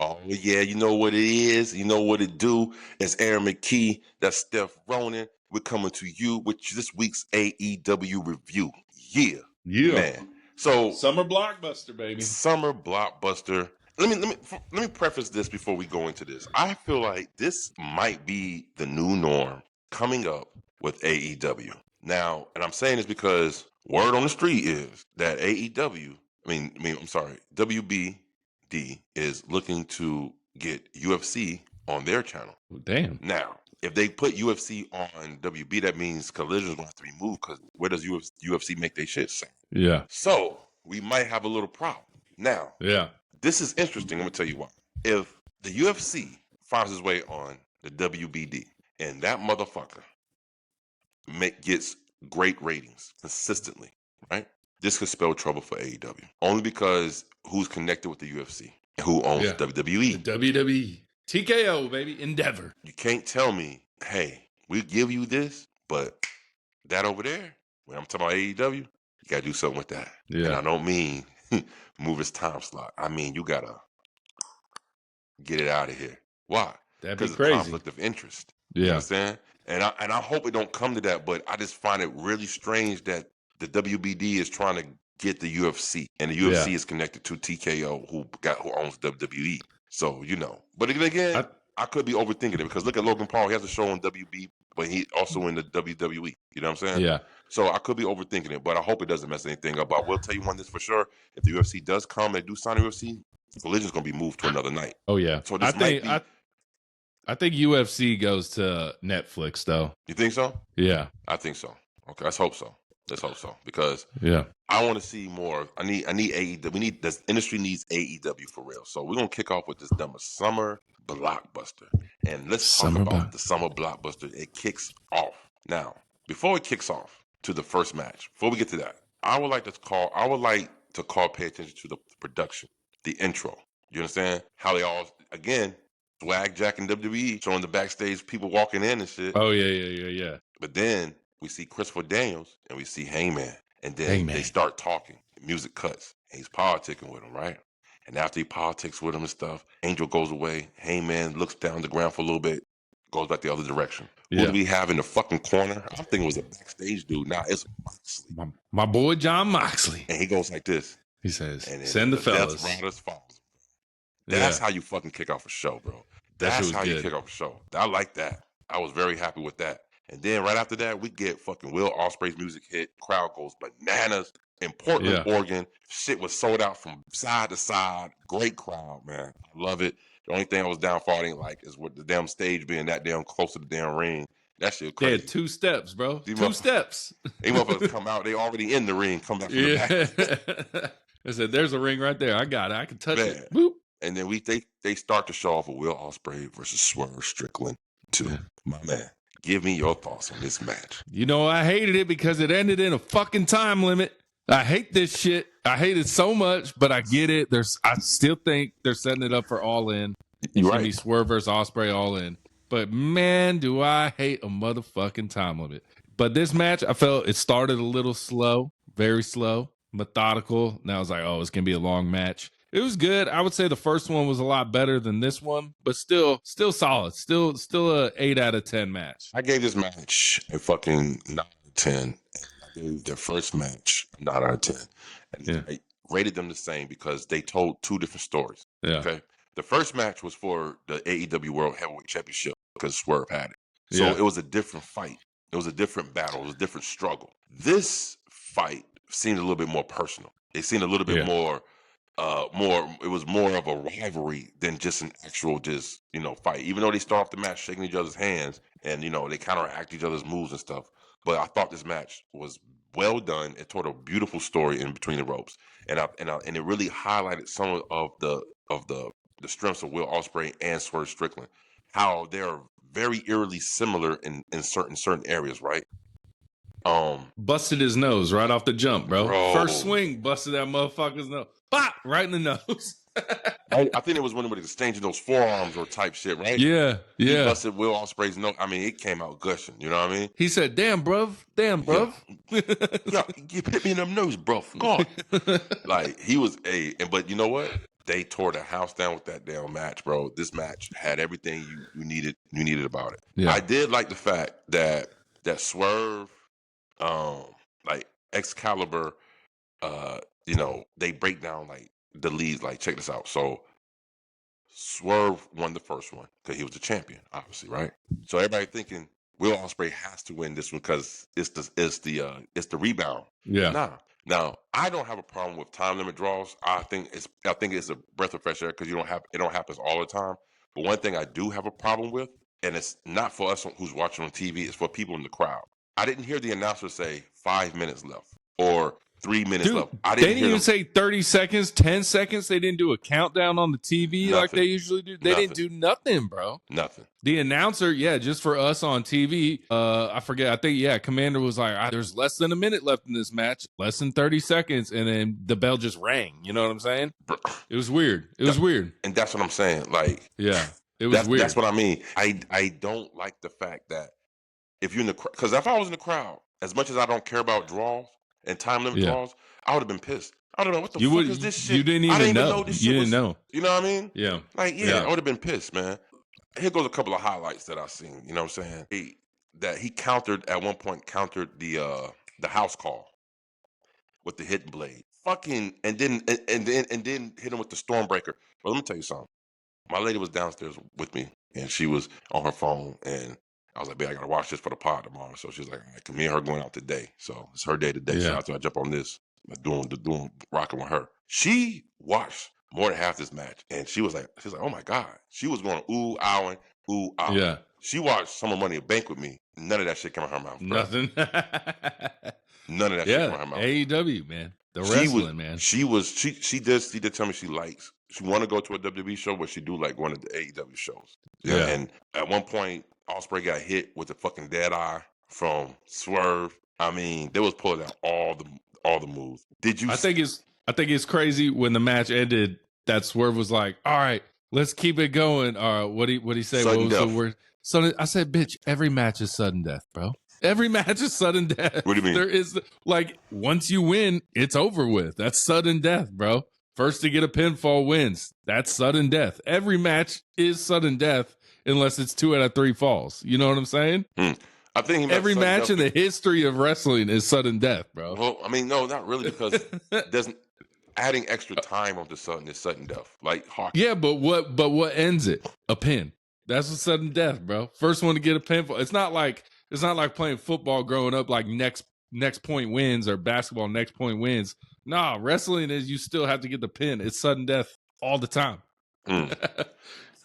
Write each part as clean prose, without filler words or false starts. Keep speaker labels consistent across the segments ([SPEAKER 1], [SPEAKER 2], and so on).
[SPEAKER 1] Oh, yeah, you know what it is. You know what it do. It's Aaron McKee. That's Steph Ronin. We're coming to you with this week's AEW review. Yeah. Man. So
[SPEAKER 2] Summer Blockbuster, baby.
[SPEAKER 1] Summer Blockbuster. Let me preface this before we go into this. I feel like this might be the new norm coming up with AEW. Now, and I'm saying this because word on the street is that WBD is looking to get UFC on their channel.
[SPEAKER 2] Damn.
[SPEAKER 1] Now, if they put UFC on WB, that means Collision is going to have to be moved because where does UFC make their shit sound?
[SPEAKER 2] Yeah.
[SPEAKER 1] So we might have a little problem. Now,
[SPEAKER 2] Yeah.
[SPEAKER 1] this is interesting. I'm going to tell you why. If the UFC finds its way on the WBD and that motherfucker gets great ratings consistently, right? This could spell trouble for AEW. Only because who's connected with the UFC and who owns WWE.
[SPEAKER 2] The WWE. TKO, baby. Endeavor.
[SPEAKER 1] You can't tell me, hey, we give you this, but that over there, when I'm talking about AEW, you got to do something with that.
[SPEAKER 2] Yeah.
[SPEAKER 1] And I don't mean move his time slot. I mean, you got to get it out of here. Why?
[SPEAKER 2] That'd be
[SPEAKER 1] Because
[SPEAKER 2] crazy.
[SPEAKER 1] of conflict of interest. You understand? And I hope it don't come to that, but I just find it really strange that the WBD is trying to get the UFC, and the UFC is connected to TKO, who owns WWE. So, you know. But again, I could be overthinking it because look at Logan Paul. He has a show on WB, but he also in the WWE. You know what I'm saying?
[SPEAKER 2] Yeah.
[SPEAKER 1] So I could be overthinking it, but I hope it doesn't mess anything up. But I will tell you one this for sure. If the UFC does come and do sign the UFC, Collision's going to be moved to another night.
[SPEAKER 2] Oh, yeah.
[SPEAKER 1] So this
[SPEAKER 2] I think UFC goes to Netflix, though.
[SPEAKER 1] You think so?
[SPEAKER 2] Yeah.
[SPEAKER 1] I think so. Okay, let's hope so. Because I want to see more. I need AEW. This industry needs AEW for real. So we're gonna kick off with this dumb Summer Blockbuster, and let's talk about the Summer Blockbuster. It kicks off now. Before it kicks off to the first match, before we get to that, I would like to pay attention to the production, the intro. You understand how they all again swag Jack and WWE showing the backstage people walking in and shit.
[SPEAKER 2] Oh yeah.
[SPEAKER 1] But then we see Christopher Daniels and we see Hangman. And then they start talking. The music cuts. And he's politicking with him, right? And after he politics with him and stuff, Angel goes away. Hangman looks down the ground for a little bit, goes back the other direction. Who do we have in the fucking corner? I'm thinking it was a backstage dude. Now it's Moxley.
[SPEAKER 2] My boy John Moxley.
[SPEAKER 1] And he goes like this.
[SPEAKER 2] He says, send the fellas.
[SPEAKER 1] That's how you fucking kick off a show, bro. That's how you kick off a show. I like that. I was very happy with that. And then right after that, we get fucking Will Ospreay's music hit. Crowd goes bananas. In Portland, Oregon, shit was sold out from side to side. Great crowd, man. I love it. The only thing I was down for I didn't like is with the damn stage being that damn close to the damn ring. That shit crazy.
[SPEAKER 2] They had 2 steps, bro. 2 steps.
[SPEAKER 1] They motherfuckers come out. They already in the ring. Come back from the back.
[SPEAKER 2] I said, there's a ring right there. I got it. I can touch it.
[SPEAKER 1] Boop. And then they start to show off with Will Ospreay versus Swerve Strickland too. Yeah. My man. Give me your thoughts on this match.
[SPEAKER 2] You know, I hated it because it ended in a fucking time limit. I hate this shit. I hate it so much, but I get it. I still think they're setting it up for All In.
[SPEAKER 1] You're right.
[SPEAKER 2] Be Swerve versus Ospreay All In. But man, do I hate a motherfucking time limit. But this match, I felt it started a little slow, very slow, methodical. Now I was like, oh, it's going to be a long match. It was good. I would say the first one was a lot better than this one, but still solid. Still a 8 out of 10 match.
[SPEAKER 1] I gave this match a fucking 9 out of 10. I gave their first match a 9 out of 10. And I rated them the same because they told 2 different stories.
[SPEAKER 2] Yeah.
[SPEAKER 1] Okay. The first match was for the AEW World Heavyweight Championship because Swerve had it. So it was a different fight. It was a different battle. It was a different struggle. This fight seemed a little bit more personal. It seemed a little bit more it was more of a rivalry than just an actual fight. Even though they start off the match shaking each other's hands and they counteract each other's moves and stuff. But I thought this match was well done. It told a beautiful story in between the ropes. And it really highlighted some of the strengths of Will Ospreay and Swerve Strickland. How they're very eerily similar in certain areas, right?
[SPEAKER 2] Busted his nose right off the jump, bro. First swing, busted that motherfucker's nose. Bop! Right in the nose.
[SPEAKER 1] I think it was when they were exchanging those forearms or type shit, right?
[SPEAKER 2] Yeah.
[SPEAKER 1] He busted Will Ospreay's nose. I mean, it came out gushing. You know what I mean?
[SPEAKER 2] He said, "Damn, bruv.
[SPEAKER 1] Yeah, you hit me in the nose, bruv. God." Like he was but you know what? They tore the house down with that damn match, bro. This match had everything you needed about it.
[SPEAKER 2] Yeah.
[SPEAKER 1] I did like the fact that Swerve, like Excalibur, they break down like the leads. Like, check this out. So Swerve won the first one because he was the champion, obviously, right? So everybody thinking Will Ospreay has to win this one because it's the rebound.
[SPEAKER 2] Yeah.
[SPEAKER 1] Nah. Now, I don't have a problem with time limit draws. I think it's a breath of fresh air because it don't happen all the time. But one thing I do have a problem with, and it's not for us who's watching on TV, it's for people in the crowd. I didn't hear the announcer say 5 minutes left or 3 minutes left.
[SPEAKER 2] They didn't even say 30 seconds, 10 seconds. They didn't do a countdown on the TV like they usually do. They didn't do nothing, bro.
[SPEAKER 1] Nothing.
[SPEAKER 2] The announcer, just for us on TV, I forget. I think, Commander was like, there's less than a minute left in this match, less than 30 seconds. And then the bell just rang. You know what I'm saying? It was weird. It was weird.
[SPEAKER 1] And that's what I'm saying. Like,
[SPEAKER 2] yeah, it was weird.
[SPEAKER 1] That's what I mean. I don't like the fact that if you're in the crowd, because if I was in the crowd, as much as I don't care about draws and time limit draws, I would have been pissed. I don't know what the fuck is this shit.
[SPEAKER 2] You didn't even know.
[SPEAKER 1] This shit you didn't know. You know what I mean?
[SPEAKER 2] Yeah.
[SPEAKER 1] Like, I would have been pissed, man. Here goes a couple of highlights that I've seen. You know what I'm saying? He countered at one point the house call with the hidden blade. Fucking and then hit him with the Stormbreaker. Well, let me tell you something. My lady was downstairs with me and she was on her phone and I was like, babe, I gotta watch this for the pod tomorrow. So she was like, all right, me and her going out today. So it's her day today. So I jump on this, doing rocking with her. She watched more than half this match, and she was like, oh my god, she was going ooh, owing, ooh, owing. Yeah. She watched Summer Money in Bank with me. None of that shit came out her mouth. Bro.
[SPEAKER 2] Nothing.
[SPEAKER 1] None of that shit came out her mouth.
[SPEAKER 2] AEW, man, the wrestling, man.
[SPEAKER 1] She did tell me she want to go to a WWE show, but she do like going to the AEW shows. Yeah. And at one point, Ospreay got hit with a fucking dead eye from Swerve. I mean, they was pulling out all the moves. Did you?
[SPEAKER 2] I think it's crazy when the match ended that Swerve was like, "All right, let's keep it going." What he say?
[SPEAKER 1] Sudden
[SPEAKER 2] what was
[SPEAKER 1] death.
[SPEAKER 2] the word? So I said, "Bitch, every match is sudden death, bro. Every match is sudden death."
[SPEAKER 1] What do you mean?
[SPEAKER 2] There is like once you win, it's over with. That's sudden death, bro. First to get a pinfall wins. That's sudden death. Every match is sudden death. Unless it's 2 out of 3 falls. You know what I'm saying?
[SPEAKER 1] I think
[SPEAKER 2] every match in the history of wrestling is sudden death, bro.
[SPEAKER 1] Well, I mean, no, not really, because adding extra time onto sudden is sudden death. Like hockey.
[SPEAKER 2] Yeah, but what ends it? A pin. That's a sudden death, bro. First one to get a pinfall. It's not like playing football growing up, like next point wins, or basketball next point wins. Nah, wrestling is you still have to get the pin. It's sudden death all the time.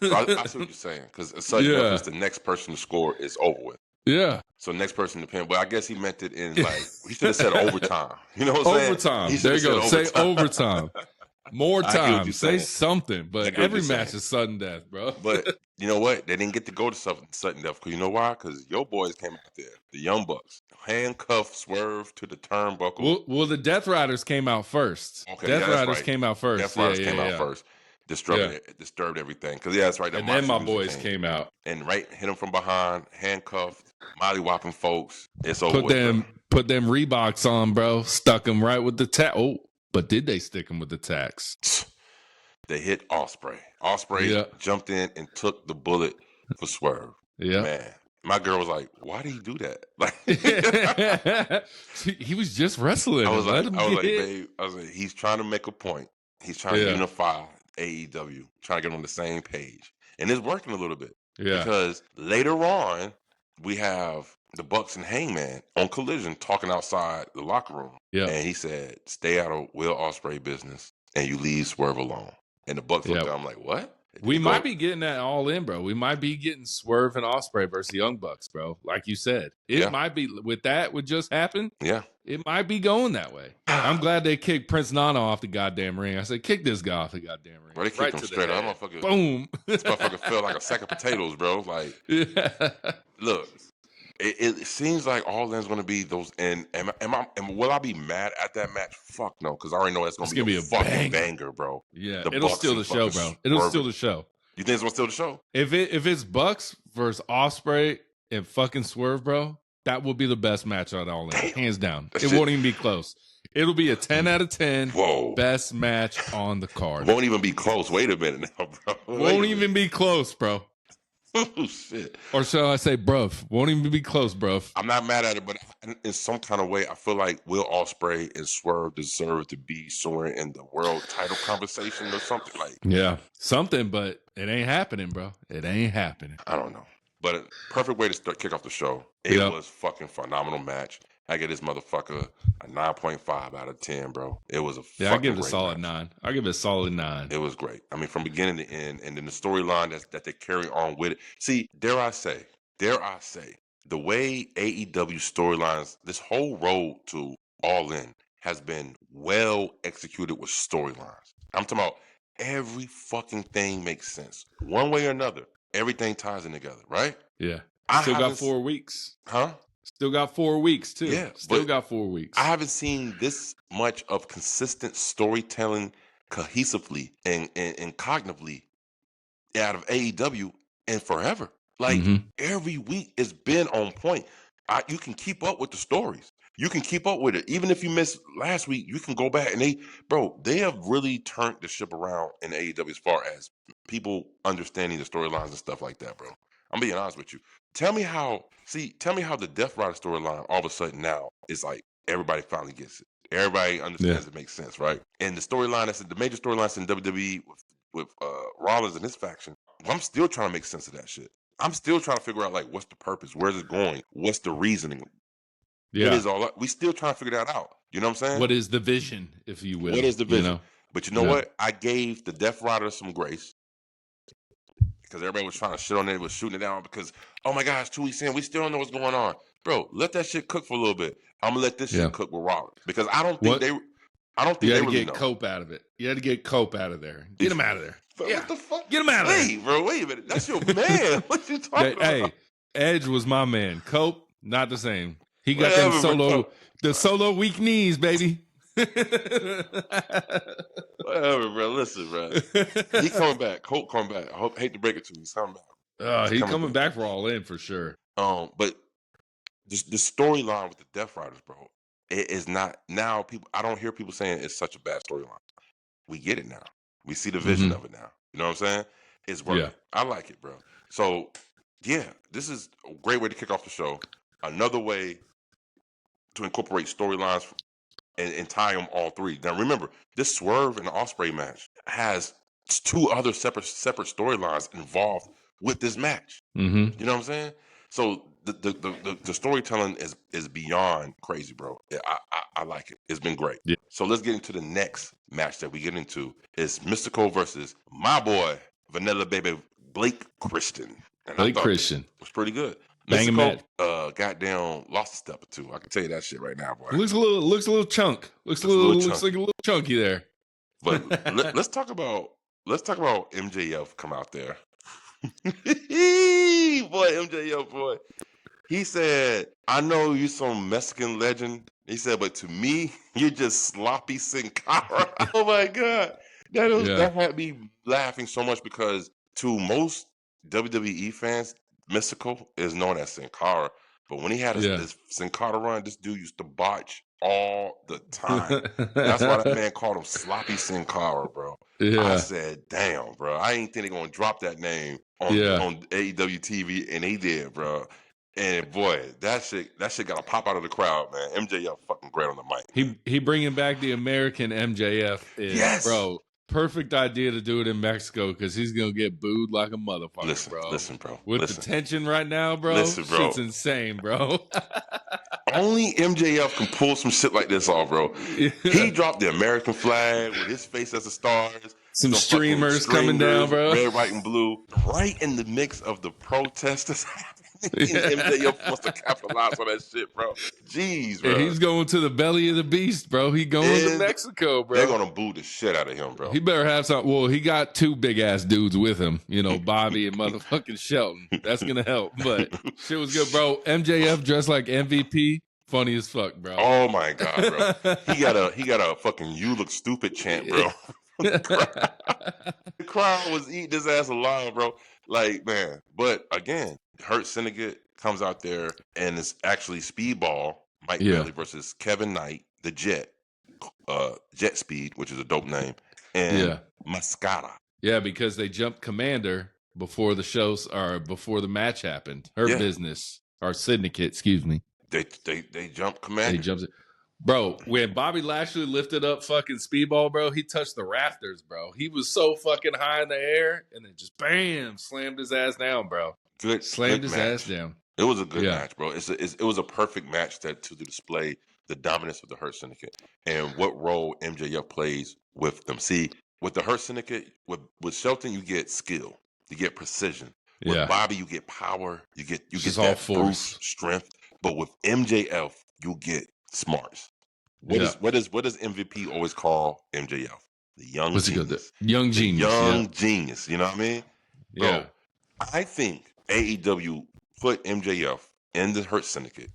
[SPEAKER 1] I see what you're saying, because a sudden death is the next person to score is over with.
[SPEAKER 2] Yeah.
[SPEAKER 1] So next person to pin. But I guess he meant it in like he should have said overtime. You know what I'm saying?
[SPEAKER 2] Overtime. There you go. Say overtime. More time. Say something. But every match is sudden death, bro.
[SPEAKER 1] But you know what? They didn't get to go to sudden death. Because you know why? Because your boys came out there, the Young Bucks, handcuff Swerve to the turnbuckle.
[SPEAKER 2] Well, the Death Riders came out first.
[SPEAKER 1] Okay,
[SPEAKER 2] Death Riders came out first.
[SPEAKER 1] Death Riders came out first. Disturbed everything. Because that's right.
[SPEAKER 2] And then my boys came out
[SPEAKER 1] and hit them from behind, handcuffed, molly whopping folks. It's over.
[SPEAKER 2] Put them Reeboks on, bro. Stuck them right with the tack. Oh, but did they stick them with the tacks?
[SPEAKER 1] They hit Ospreay. Ospreay jumped in and took the bullet for Swerve. Yeah, man. My girl was like, "Why did he do that?" Like,
[SPEAKER 2] he was just wrestling.
[SPEAKER 1] I was like, babe. I was like, he's trying to make a point. He's trying to unify AEW, trying to get on the same page, and it's working a little bit. Yeah, because later on we have the Bucks and Hangman on Collision talking outside the locker room. Yeah, and he said, "Stay out of Will Ospreay business, and you leave Swerve alone." And the Bucks looked at him like, "What?"
[SPEAKER 2] We might be getting that all in, bro. We might be getting Swerve and Ospreay versus the Young Bucks, bro. Like you said, it might be with that would just happen. Yeah, it might be going that way. I'm glad they kicked Prince Nana off the goddamn ring. I said, kick this guy off the goddamn ring.
[SPEAKER 1] Bro, they kicked him straight out. Motherfucker,
[SPEAKER 2] boom.
[SPEAKER 1] This motherfucker felt like a sack of potatoes, bro. Like, look, it seems like all in's going to be those. And will I be mad at that match? Fuck no, because I already know it's going to be a fucking banger, bro.
[SPEAKER 2] Yeah, it'll steal the show, bro. It'll steal the show.
[SPEAKER 1] You think it's going to steal the show?
[SPEAKER 2] If it's Bucks versus Ospreay and fucking Swerve, bro, that will be the best match on All In, hands down. It won't even be close. It'll be a 10 out of 10.
[SPEAKER 1] Whoa.
[SPEAKER 2] Best match on the card.
[SPEAKER 1] Won't even be close. Wait a minute now, bro.
[SPEAKER 2] Won't even be close, bro.
[SPEAKER 1] Oh, shit.
[SPEAKER 2] Or shall I say, bruv? Won't even be close, bruv.
[SPEAKER 1] I'm not mad at it, but in some kind of way, I feel like Will Ospreay and Swerve deserve to be somewhere in the world title conversation or something like.
[SPEAKER 2] Yeah, something, but it ain't happening, bro. It ain't happening.
[SPEAKER 1] I don't know. But a perfect way to kick off the show. It was fucking phenomenal match. I give this motherfucker a 9.5 out of 10, bro. It was a
[SPEAKER 2] I give it a
[SPEAKER 1] great
[SPEAKER 2] solid
[SPEAKER 1] match.
[SPEAKER 2] 9. I give it a solid 9.
[SPEAKER 1] It was great. I mean, from beginning to end, and then the storyline that they carry on with it. See, dare I say, the way AEW storylines, this whole road to All In has been well executed with storylines. I'm talking about every fucking thing makes sense. One way or another, everything ties in together, right?
[SPEAKER 2] Yeah.
[SPEAKER 1] I
[SPEAKER 2] Still got
[SPEAKER 1] haven't
[SPEAKER 2] 4 weeks.
[SPEAKER 1] Huh?
[SPEAKER 2] Still got 4 weeks, too.
[SPEAKER 1] Yeah,
[SPEAKER 2] Still
[SPEAKER 1] but
[SPEAKER 2] got 4 weeks.
[SPEAKER 1] I haven't seen this much of consistent storytelling cohesively and cognitively out of AEW in forever. Like every week it's been on point. You can keep up with the stories. You can keep up with it. Even if you missed last week, you can go back and they have really turned the ship around in AEW as far as people understanding the storylines and stuff like that, bro. I'm being honest with you. Tell me how the Death Rider storyline all of a sudden now is like everybody finally gets it. Everybody understands it makes sense, right? And the storyline, that's the major storylines in WWE with Rollins and his faction. I'm still trying to make sense of that shit. I'm still trying to figure out like what's the purpose, where's it going, what's the reasoning.
[SPEAKER 2] Yeah,
[SPEAKER 1] it is all. We still trying to figure that out. You know what I'm saying?
[SPEAKER 2] What is the vision, if you will?
[SPEAKER 1] What is the vision?
[SPEAKER 2] You know?
[SPEAKER 1] But you know what? I gave the Death Rider some grace because everybody was trying to shit on it, was shooting it down because, oh my gosh, 2 weeks in, we still don't know what's going on. Bro, let that shit cook for a little bit. I'm gonna let this shit cook with Rollins because I don't think they really know.
[SPEAKER 2] Cope out of it. You had to get Cope out of there. Get him out of there.
[SPEAKER 1] What the fuck?
[SPEAKER 2] Get him out of there.
[SPEAKER 1] Wait, bro, wait a minute. That's your man. What you talking about?
[SPEAKER 2] Hey, Edge was my man. Cope, not the same. He got them solo weak knees, baby.
[SPEAKER 1] Whatever, bro. Listen, bro. He coming back. Cope coming back. Hate to break it to you. He's coming back.
[SPEAKER 2] He's coming back for All In for sure.
[SPEAKER 1] But the storyline with the Death Riders, bro, it is not now. People, I don't hear people saying it's such a bad storyline. We get it now. We see the vision of it now. You know what I'm saying? It's working. Yeah. I like it, bro. So yeah, this is a great way to kick off the show. Another way to incorporate storylines and tie them all three. Now remember, this Swerve and Ospreay match has 2 other separate storylines involved with this match. You know what I'm saying? So the storytelling is beyond crazy, bro. I like it. It's been great. Yeah. So let's get into the next match that we get into. It's Mystico versus my boy Vanilla Baby Blake Christian. And Blake Christian was pretty good. Mystico, goddamn, lost a step or 2. I can tell you that shit right now, boy.
[SPEAKER 2] Looks a little chunk. Looks like a little chunky there.
[SPEAKER 1] But let's talk about MJF come out there. Boy, MJF, boy. He said, I know you some Mexican legend. He said, but to me, you're just sloppy Sin Cara. Oh my God. That had me laughing so much because to most WWE fans, Mystico is known as Sin Cara. But when he had his Sin Cara run, this dude used to botch all the time. That's why that man called him sloppy Sin Cara, bro. Yeah. I said, damn, bro. I ain't think they're going to drop that name on AEW TV, and they did, bro. And boy, that shit got to pop out of the crowd, man. MJF fucking great on the mic.
[SPEAKER 2] He bringing back the American MJF is, bro. Perfect idea to do it in Mexico because he's gonna get booed like a motherfucker,
[SPEAKER 1] Listen, bro.
[SPEAKER 2] With the tension right now, bro. Listen, bro. Shit's insane, bro.
[SPEAKER 1] Only MJF can pull some shit like this off, bro. He dropped the American flag with his face as the stars.
[SPEAKER 2] Some streamers coming down, bro.
[SPEAKER 1] Red, white, and blue. Right in the mix of the protesters. MJF wants to capitalize on that shit, bro. Jeez, bro.
[SPEAKER 2] Yeah, he's going to the belly of the beast, bro. He going to Mexico, bro.
[SPEAKER 1] They're gonna boo the shit out of him, bro.
[SPEAKER 2] He better have some. Well, he got 2 big ass dudes with him. You know, Bobby and motherfucking Shelton. That's gonna help. But shit was good, bro. MJF dressed like MVP. Funny as fuck, bro.
[SPEAKER 1] Oh my God, bro. He got a fucking "you look stupid" chant, bro. The crowd was eating his ass alive, bro. Like, man. But again, Hurt Syndicate comes out there and it's actually Speedball, Mike Bailey versus Kevin Knight, the Jet, Jet Speed, which is a dope name, and Mascara.
[SPEAKER 2] Yeah, because they jumped Commander before the shows or before the match happened. Her business, or Syndicate, excuse me.
[SPEAKER 1] They jumped Commander.
[SPEAKER 2] They jumped it. Bro, when Bobby Lashley lifted up fucking Speedball, bro, he touched the rafters, bro. He was so fucking high in the air, and then just bam, slammed his ass down, bro. Slammed his ass down.
[SPEAKER 1] It was a good match, bro. It was a perfect match to display the dominance of the Hurt Syndicate and what role MJF plays with them. See, with the Hurt Syndicate, with Shelton, you get skill, you get precision. With Bobby, you get power, you get that force, strength. But with MJF, you get smarts. What does MVP always call MJF? The young genius.
[SPEAKER 2] Young genius.
[SPEAKER 1] Young genius. You know what I mean? Bro, I think AEW put MJF in the Hurt Syndicate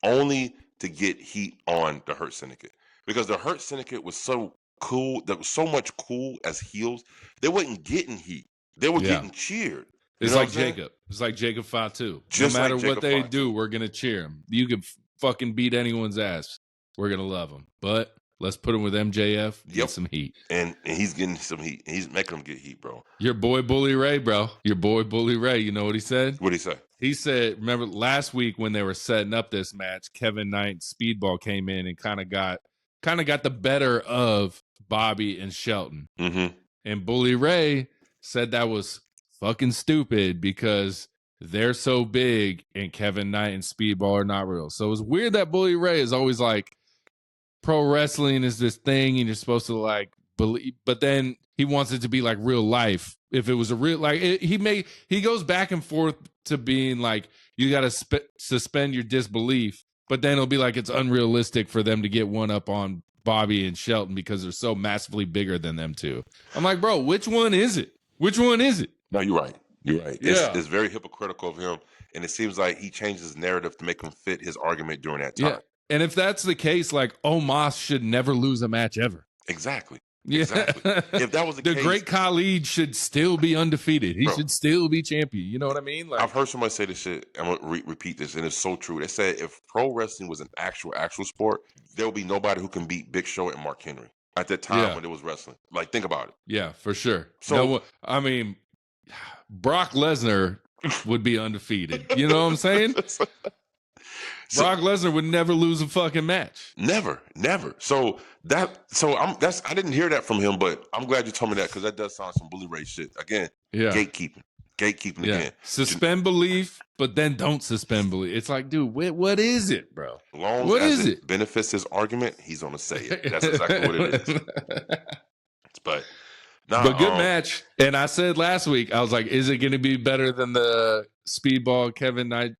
[SPEAKER 1] only to get heat on the Hurt Syndicate. Because the Hurt Syndicate was so cool, there was so much cool as heels, they wasn't getting heat. They were getting cheered.
[SPEAKER 2] It's like Jacob. It's like Jacob Fatu. No matter what they do, we're going to cheer him. You can fucking beat anyone's ass. We're going to love him. But let's put him with MJF, get some heat.
[SPEAKER 1] And he's getting some heat. He's making them get heat, bro.
[SPEAKER 2] Your boy Bully Ray, bro. Your boy Bully Ray. You know what he said?
[SPEAKER 1] What'd he say?
[SPEAKER 2] He said, remember last week when they were setting up this match, Kevin Knight and Speedball came in and kind of got the better of Bobby and Shelton.
[SPEAKER 1] Mm-hmm.
[SPEAKER 2] And Bully Ray said that was fucking stupid because they're so big and Kevin Knight and Speedball are not real. So it's weird that Bully Ray is always like, pro wrestling is this thing and you're supposed to like believe, but then he wants it to be like real life. If it was a real, like he goes back and forth to being like, you got to suspend your disbelief, but then it'll be like, it's unrealistic for them to get one up on Bobby and Shelton because they're so massively bigger than them two. I'm like, bro, which one is it? Which one is it?
[SPEAKER 1] No, you're right. You're right. It's very hypocritical of him. And it seems like he changed his narrative to make him fit his argument during that time.
[SPEAKER 2] Yeah. And if that's the case, like Omos should never lose a match ever.
[SPEAKER 1] Exactly.
[SPEAKER 2] Yeah.
[SPEAKER 1] Exactly. If that was the case,
[SPEAKER 2] great Khalid should still be undefeated. He should still be champion. You know what I mean? Like,
[SPEAKER 1] I've heard somebody say this shit. I'm gonna repeat this, and it's so true. They said if pro wrestling was an actual sport, there would be nobody who can beat Big Show and Mark Henry at that time when it was wrestling. Like, think about it.
[SPEAKER 2] Yeah, for sure. So, I mean, Brock Lesnar would be undefeated. You know what I'm saying? Brock Lesnar would never lose a fucking match.
[SPEAKER 1] Never. I didn't hear that from him, but I'm glad you told me that because that does sound some Bully Ray shit. Again, gatekeeping again. Suspend
[SPEAKER 2] belief, but then don't suspend belief. It's like, dude, what is it, bro?
[SPEAKER 1] What is it? Benefits his argument, he's gonna say it. That's exactly what it is. But
[SPEAKER 2] good match. And I said last week, I was like, is it going to be better than the Speedball Kevin Knight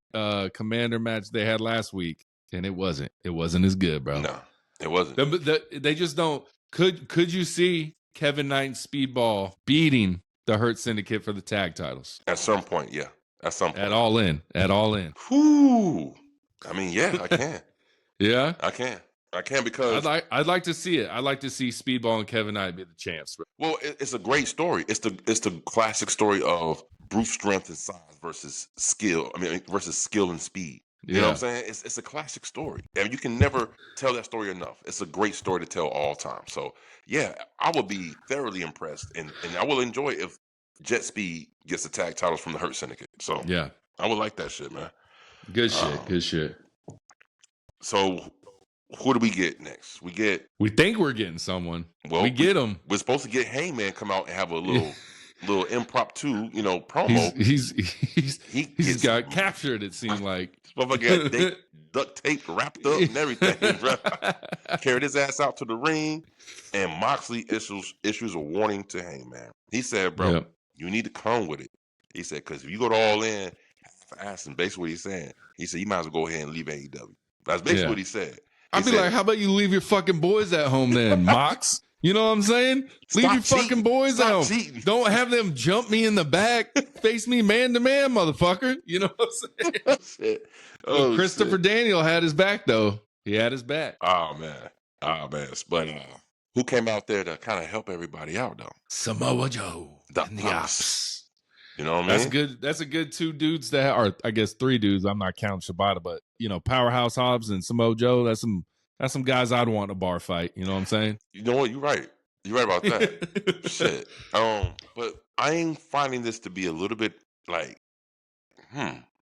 [SPEAKER 2] Commander match they had last week? And it wasn't. It wasn't as good, bro.
[SPEAKER 1] No, it wasn't.
[SPEAKER 2] They just don't. Could you see Kevin Knight and Speedball beating the Hurt Syndicate for the tag titles?
[SPEAKER 1] At some point, yeah. At some point.
[SPEAKER 2] At all in.
[SPEAKER 1] Whew. I mean, yeah, I can.
[SPEAKER 2] Yeah?
[SPEAKER 1] I can because
[SPEAKER 2] I'd like to see it. I'd like to see Speedball and Kevin Knight be the champs.
[SPEAKER 1] Well, it's a great story. It's the classic story of brute strength and size versus skill. Versus skill and speed. You know what I'm saying? It's a classic story. And you can never tell that story enough. It's a great story to tell all time. So yeah, I will be thoroughly impressed and I will enjoy if Jet Speed gets the tag titles from the Hurt Syndicate. So
[SPEAKER 2] yeah,
[SPEAKER 1] I would like that shit, man.
[SPEAKER 2] Good shit.
[SPEAKER 1] So who do we get next? We
[SPEAKER 2] think we're getting someone.
[SPEAKER 1] Well,
[SPEAKER 2] we get him.
[SPEAKER 1] We're supposed to get Hangman come out and have a little impromptu, promo.
[SPEAKER 2] He's got captured. It seemed like
[SPEAKER 1] they duct tape wrapped up and everything. Bro. Carried his ass out to the ring, and Moxley issues a warning to Hangman. He said, "Bro, you need to come with it." He said, "Because if you go to All In, half-assing, basically what he's saying. He said you might as well go ahead and leave AEW." That's basically what he said.
[SPEAKER 2] I'd be like, how about you leave your fucking boys at home then, Mox? You know what I'm saying? Leave your fucking boys at home. Don't have them jump me in the back, face me man to man, motherfucker. You know what I'm saying? Christopher Daniel had his back, though. He had his back.
[SPEAKER 1] Oh, man. But who came out there to kind of help everybody out, though?
[SPEAKER 2] Samoa Joe.
[SPEAKER 1] The Ops. You know what I mean?
[SPEAKER 2] That's good. That's a good two dudes that or I guess three dudes. I'm not counting Shibata, but Powerhouse Hobbs and Samoa Joe. That's That's some guys I'd want in a bar fight. You know what I'm saying?
[SPEAKER 1] You know what? You're right. You're right about that. Shit. But I ain't finding this to be a little bit like,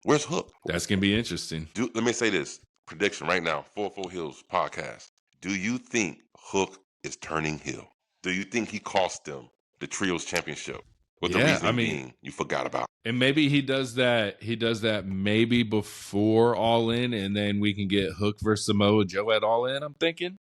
[SPEAKER 1] where's Hook?
[SPEAKER 2] That's gonna be interesting.
[SPEAKER 1] Let me say this prediction right now. 4-4 Heelz podcast. Do you think Hook is turning heel? Do you think he cost them the Trios Championship? With the reason being you forgot about.
[SPEAKER 2] And maybe he does that. He does that maybe before All In, and then we can get Hook versus Samoa Joe at All In. I'm thinking.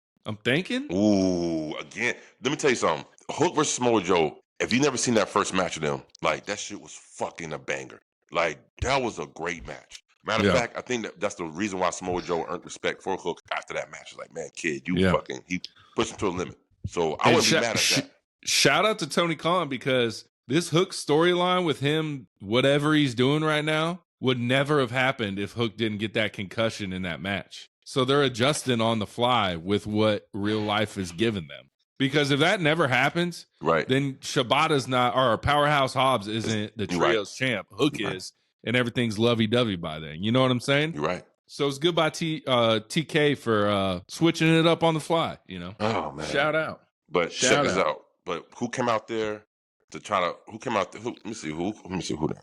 [SPEAKER 1] Ooh, again. Let me tell you something. Hook versus Samoa Joe. If you never seen that first match of them, like that shit was fucking a banger. Like that was a great match. Matter of fact, I think that's the reason why Samoa Joe earned respect for Hook after that match. It's like, man, kid, he pushed him to a limit. So I wouldn't be mad at that.
[SPEAKER 2] Shout out to Tony Khan, because this Hook storyline with him, whatever he's doing right now, would never have happened if Hook didn't get that concussion in that match. So they're adjusting on the fly with what real life is giving them. Because if that never happens, then Shibata's not, or Powerhouse Hobbs isn't the Trios champ. Hook is, and everything's lovey-dovey by then. You know what I'm saying?
[SPEAKER 1] You're right.
[SPEAKER 2] So it's good by TK for switching it up on the fly, you know?
[SPEAKER 1] Oh, man.
[SPEAKER 2] Shout out.
[SPEAKER 1] But check this out. But who came out there to try to, let me see who now.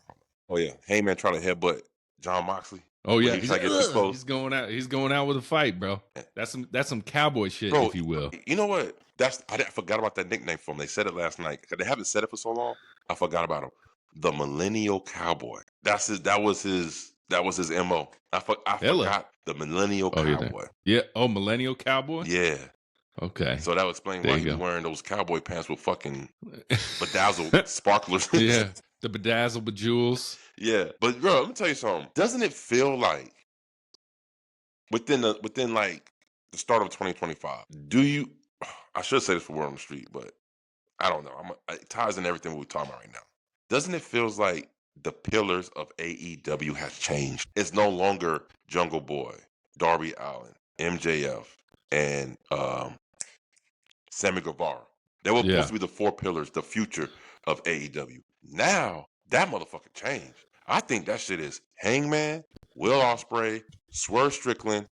[SPEAKER 1] Oh, yeah. Hangman trying to headbutt John Moxley.
[SPEAKER 2] Oh, yeah.
[SPEAKER 1] He's
[SPEAKER 2] going out with a fight, bro. That's some cowboy shit,
[SPEAKER 1] bro,
[SPEAKER 2] if you will.
[SPEAKER 1] You know what? I forgot about that nickname for him. They said it last night. They haven't said it for so long. I forgot about him. The Millennial Cowboy. That was his MO. I forgot the Millennial Cowboy.
[SPEAKER 2] Yeah. Oh, Millennial Cowboy?
[SPEAKER 1] Yeah.
[SPEAKER 2] Okay.
[SPEAKER 1] So that would explain why he was wearing those cowboy pants with fucking bedazzled sparklers.
[SPEAKER 2] Yeah. The bedazzled bejewels.
[SPEAKER 1] Yeah. But bro, let me tell you something. Doesn't it feel like within like the start of 2025, I should say this for word on the street, but I don't know. It ties in everything we're talking about right now. Doesn't it feels like the pillars of AEW has changed? It's no longer Jungle Boy, Darby Allin, MJF, and Sammy Guevara. They were supposed to be the four pillars, the future of AEW. Now, that motherfucker changed. I think that shit is Hangman, Will Ospreay, Swerve Strickland,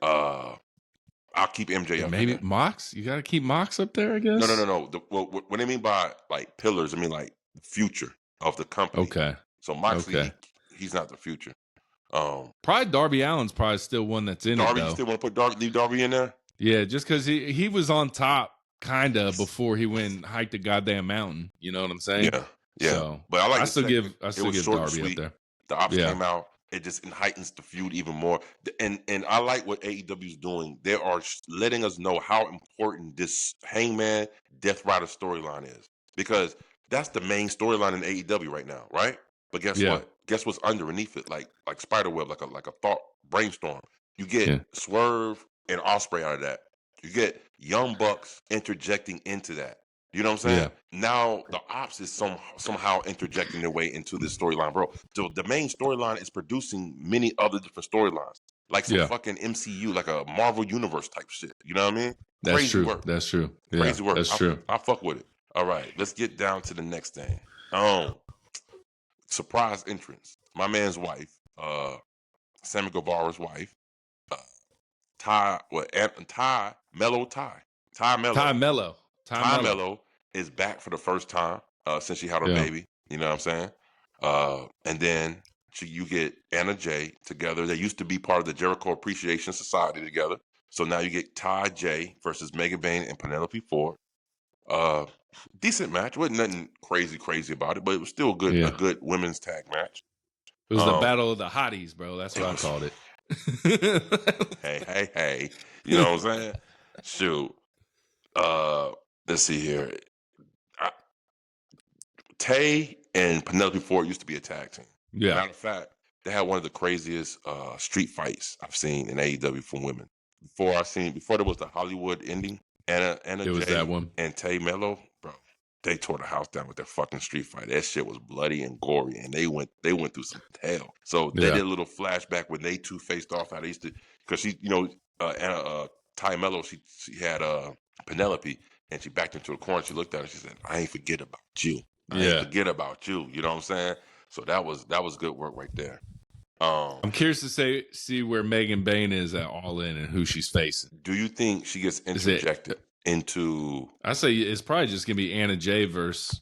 [SPEAKER 1] I'll keep MJF.
[SPEAKER 2] Maybe Mox? You got to keep Mox up there, I guess?
[SPEAKER 1] No. What I mean by like pillars, I mean like the future of the company.
[SPEAKER 2] Okay.
[SPEAKER 1] So Moxley, he's not the future.
[SPEAKER 2] Probably Darby Allin's probably still one that's in
[SPEAKER 1] Darby,
[SPEAKER 2] it, though.
[SPEAKER 1] you still want to put leave Darby in there?
[SPEAKER 2] Yeah, just because he was on top, kind of, before he went and hiked the goddamn mountain. You know what I'm saying?
[SPEAKER 1] Yeah.
[SPEAKER 2] So,
[SPEAKER 1] but I
[SPEAKER 2] still give Darby up there.
[SPEAKER 1] The option came out. It just heightens the feud even more. And I like what AEW is doing. They are letting us know how important this Hangman Death Rider storyline is. Because that's the main storyline in AEW right now, right? But guess what? Guess what's underneath it? Like spiderweb, like a thought brainstorm. You get Swerve and Ospreay out of that. You get Young Bucks interjecting into that. You know what I'm saying? Yeah. Now the ops is somehow interjecting their way into this storyline, bro. So the main storyline is producing many other different storylines, like some fucking MCU, like a Marvel Universe type shit. You know what I mean?
[SPEAKER 2] That's
[SPEAKER 1] Crazy
[SPEAKER 2] true.
[SPEAKER 1] work.
[SPEAKER 2] That's true. Yeah,
[SPEAKER 1] crazy work.
[SPEAKER 2] That's true.
[SPEAKER 1] I fuck with it. All right, let's get down to the next thing. Surprise entrance. My man's wife, Sammy Guevara's wife, Ty Mello is back for the first time since she had her baby. You know what I'm saying? And then you get Anna Jay together. They used to be part of the Jericho Appreciation Society together. So now you get Ty J versus Megan Bayne and Penelope Ford. Decent match. Wasn't nothing crazy about it, but it was still a good women's tag match.
[SPEAKER 2] It was the battle of the hotties, bro. That's what I called it.
[SPEAKER 1] Hey. You know what I'm saying? Shoot. Let's see here. Tay and Penelope Ford used to be a tag team.
[SPEAKER 2] Yeah.
[SPEAKER 1] Matter of fact, they had one of the craziest street fights I've seen in AEW from women. Before there was the Hollywood ending, Anna
[SPEAKER 2] was
[SPEAKER 1] Jay
[SPEAKER 2] that one.
[SPEAKER 1] And Ty Mello, bro, they tore the house down with their fucking street fight. That shit was bloody and gory, and they went through some hell. So they did a little flashback when they two faced off. How they used to, because she, Ty Mello, she had Penelope, and she backed into a corner. She looked at her. She said, "I ain't forget about you. I ain't forget about you." You know what I'm saying? So that was good work right there.
[SPEAKER 2] I'm curious to see where Megan Bain is at All In and who she's facing.
[SPEAKER 1] Do you think she gets interjected into?
[SPEAKER 2] I say it's probably just gonna be Anna Jay versus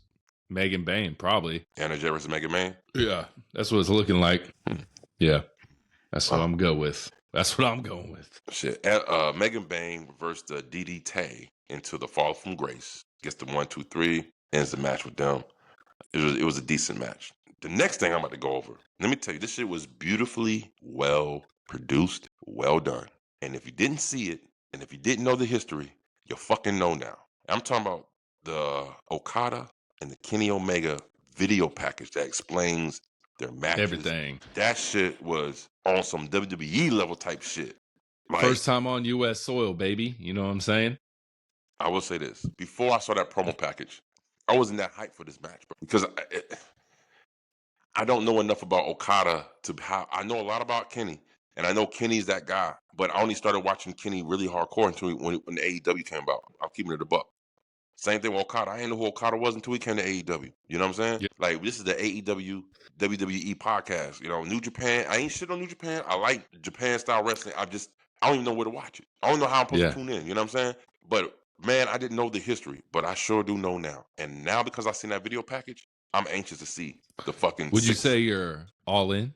[SPEAKER 2] Megan Bain, probably.
[SPEAKER 1] Anna Jay versus Megan Bain?
[SPEAKER 2] Yeah, that's what it's looking like. Yeah, that's what I'm going with. That's what I'm going with.
[SPEAKER 1] Shit. Megan Bain versus the DDT into the Fall from Grace. Gets the 1, 2, 3. Ends the match with them. It was a decent match. The next thing I'm about to go over, let me tell you, this shit was beautifully well produced, well done. And if you didn't see it, and if you didn't know the history, you fucking know now. I'm talking about the Okada and the Kenny Omega video package that explains their matches.
[SPEAKER 2] Everything.
[SPEAKER 1] That shit was on some WWE level type shit. Like,
[SPEAKER 2] first time on U.S. soil, baby. You know what I'm saying?
[SPEAKER 1] I will say this. Before I saw that promo package, I wasn't that hyped for this match, bro. Because I don't know enough about Okada I know a lot about Kenny, and I know Kenny's that guy, but I only started watching Kenny really hardcore until when the AEW came about. I'm keeping it a buck. Same thing with Okada. I didn't know who Okada was until he came to AEW. You know what I'm saying?
[SPEAKER 2] Yeah.
[SPEAKER 1] Like, this is the AEW WWE podcast. You know, New Japan. I ain't shit on New Japan. I like Japan style wrestling. I don't even know where to watch it. I don't know how I'm supposed to tune in. You know what I'm saying? But man, I didn't know the history, but I sure do know now. And now because I seen that video package, I'm anxious to see the fucking.
[SPEAKER 2] Would you say you're all in?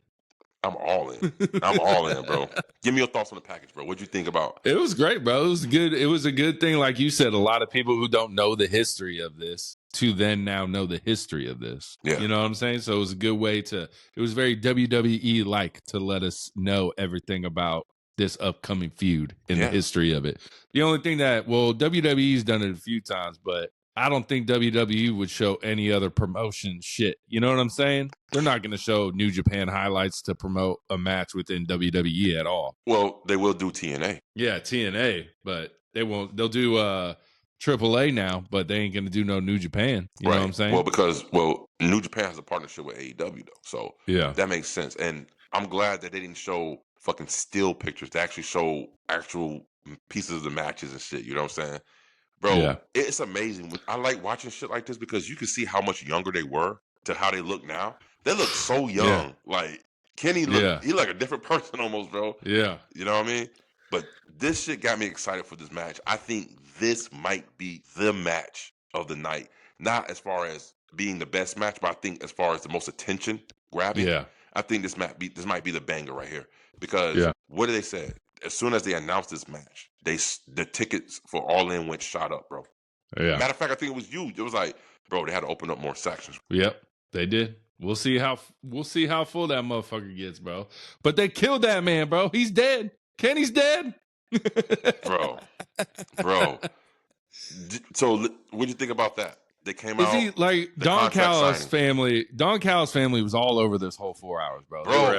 [SPEAKER 1] I'm all in. I'm all in, bro. Give me your thoughts on the package, bro. What'd you think about?
[SPEAKER 2] It was great, bro. It was good. It was a good thing, like you said. A lot of people who don't know the history of this to then now know the history of this.
[SPEAKER 1] Yeah.
[SPEAKER 2] You know what I'm saying? So it was a good way it was very WWE like to let us know everything about this upcoming feud in the history of it. The only thing WWE's done it a few times, but I don't think WWE would show any other promotion shit. You know what I'm saying? They're not going to show New Japan highlights to promote a match within WWE at all.
[SPEAKER 1] Well, they will do TNA.
[SPEAKER 2] Yeah, TNA, but they won't. They'll do AAA now, but they ain't going to do no New Japan. You know what I'm saying?
[SPEAKER 1] Well, because New Japan has a partnership with AEW, though. So that makes sense. And I'm glad that they didn't show fucking still pictures. They actually show actual pieces of the matches and shit. You know what I'm saying? Bro, it's amazing. I like watching shit like this because you can see how much younger they were to how they look now. They look so young. Yeah. Like, Kenny he like a different person almost, bro.
[SPEAKER 2] Yeah.
[SPEAKER 1] You know what I mean? But this shit got me excited for this match. I think this might be the match of the night. Not as far as being the best match, but I think as far as the most attention grabbing.
[SPEAKER 2] Yeah.
[SPEAKER 1] I think this might be the banger right here. Because what did they say? As soon as they announced this match, the tickets for All In went shot up, bro.
[SPEAKER 2] Yeah.
[SPEAKER 1] Matter of fact, I think it was you. It was like, bro, they had to open up more sections.
[SPEAKER 2] Yep, they did. We'll see how full that motherfucker gets, bro. But they killed that man, bro. He's dead. Kenny's dead.
[SPEAKER 1] bro. So what'd you think about that? They came out.
[SPEAKER 2] He like Don Callis' family? Don Callis' family was all over this whole 4 hours, bro. They were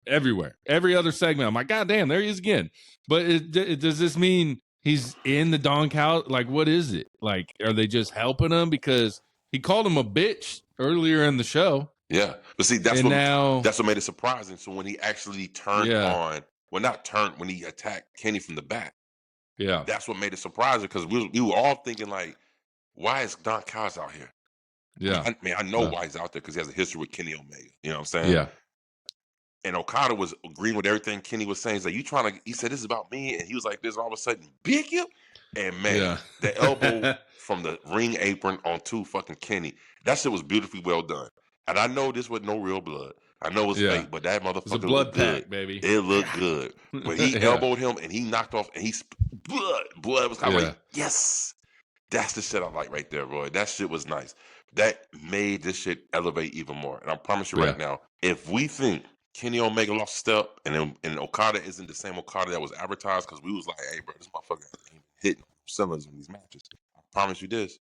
[SPEAKER 2] everywhere. Every other segment, I'm like, God damn, there he is again. But does this mean he's in the Don Callis? Like, what is it? Like, are they just helping him because he called him a bitch earlier in the show?
[SPEAKER 1] Yeah, but see, that's what made it surprising. So when he actually turned on, when he attacked Kenny from the back, that's what made it surprising because we were all thinking like, why is Don Callis out here?
[SPEAKER 2] Yeah.
[SPEAKER 1] I know why he's out there because he has a history with Kenny Omega. You know what I'm saying?
[SPEAKER 2] Yeah.
[SPEAKER 1] And Okada was agreeing with everything Kenny was saying. He's like, he said, this is about me. And he was like, this all of a sudden, big you. And man, the elbow from the ring apron onto fucking Kenny, that shit was beautifully well done. And I know this was no real blood. I know it's fake, but that motherfucker looked good.
[SPEAKER 2] Pack, baby.
[SPEAKER 1] It looked good. When he elbowed him and he knocked off and blood was kind of like, yes. That's the shit I like right there, Roy. That shit was nice. That made this shit elevate even more. And I promise you right now, if we think Kenny Omega lost a step and Okada isn't the same Okada that was advertised, because we was like, hey, bro, this motherfucker ain't hitting cylinders in these matches. I promise you this.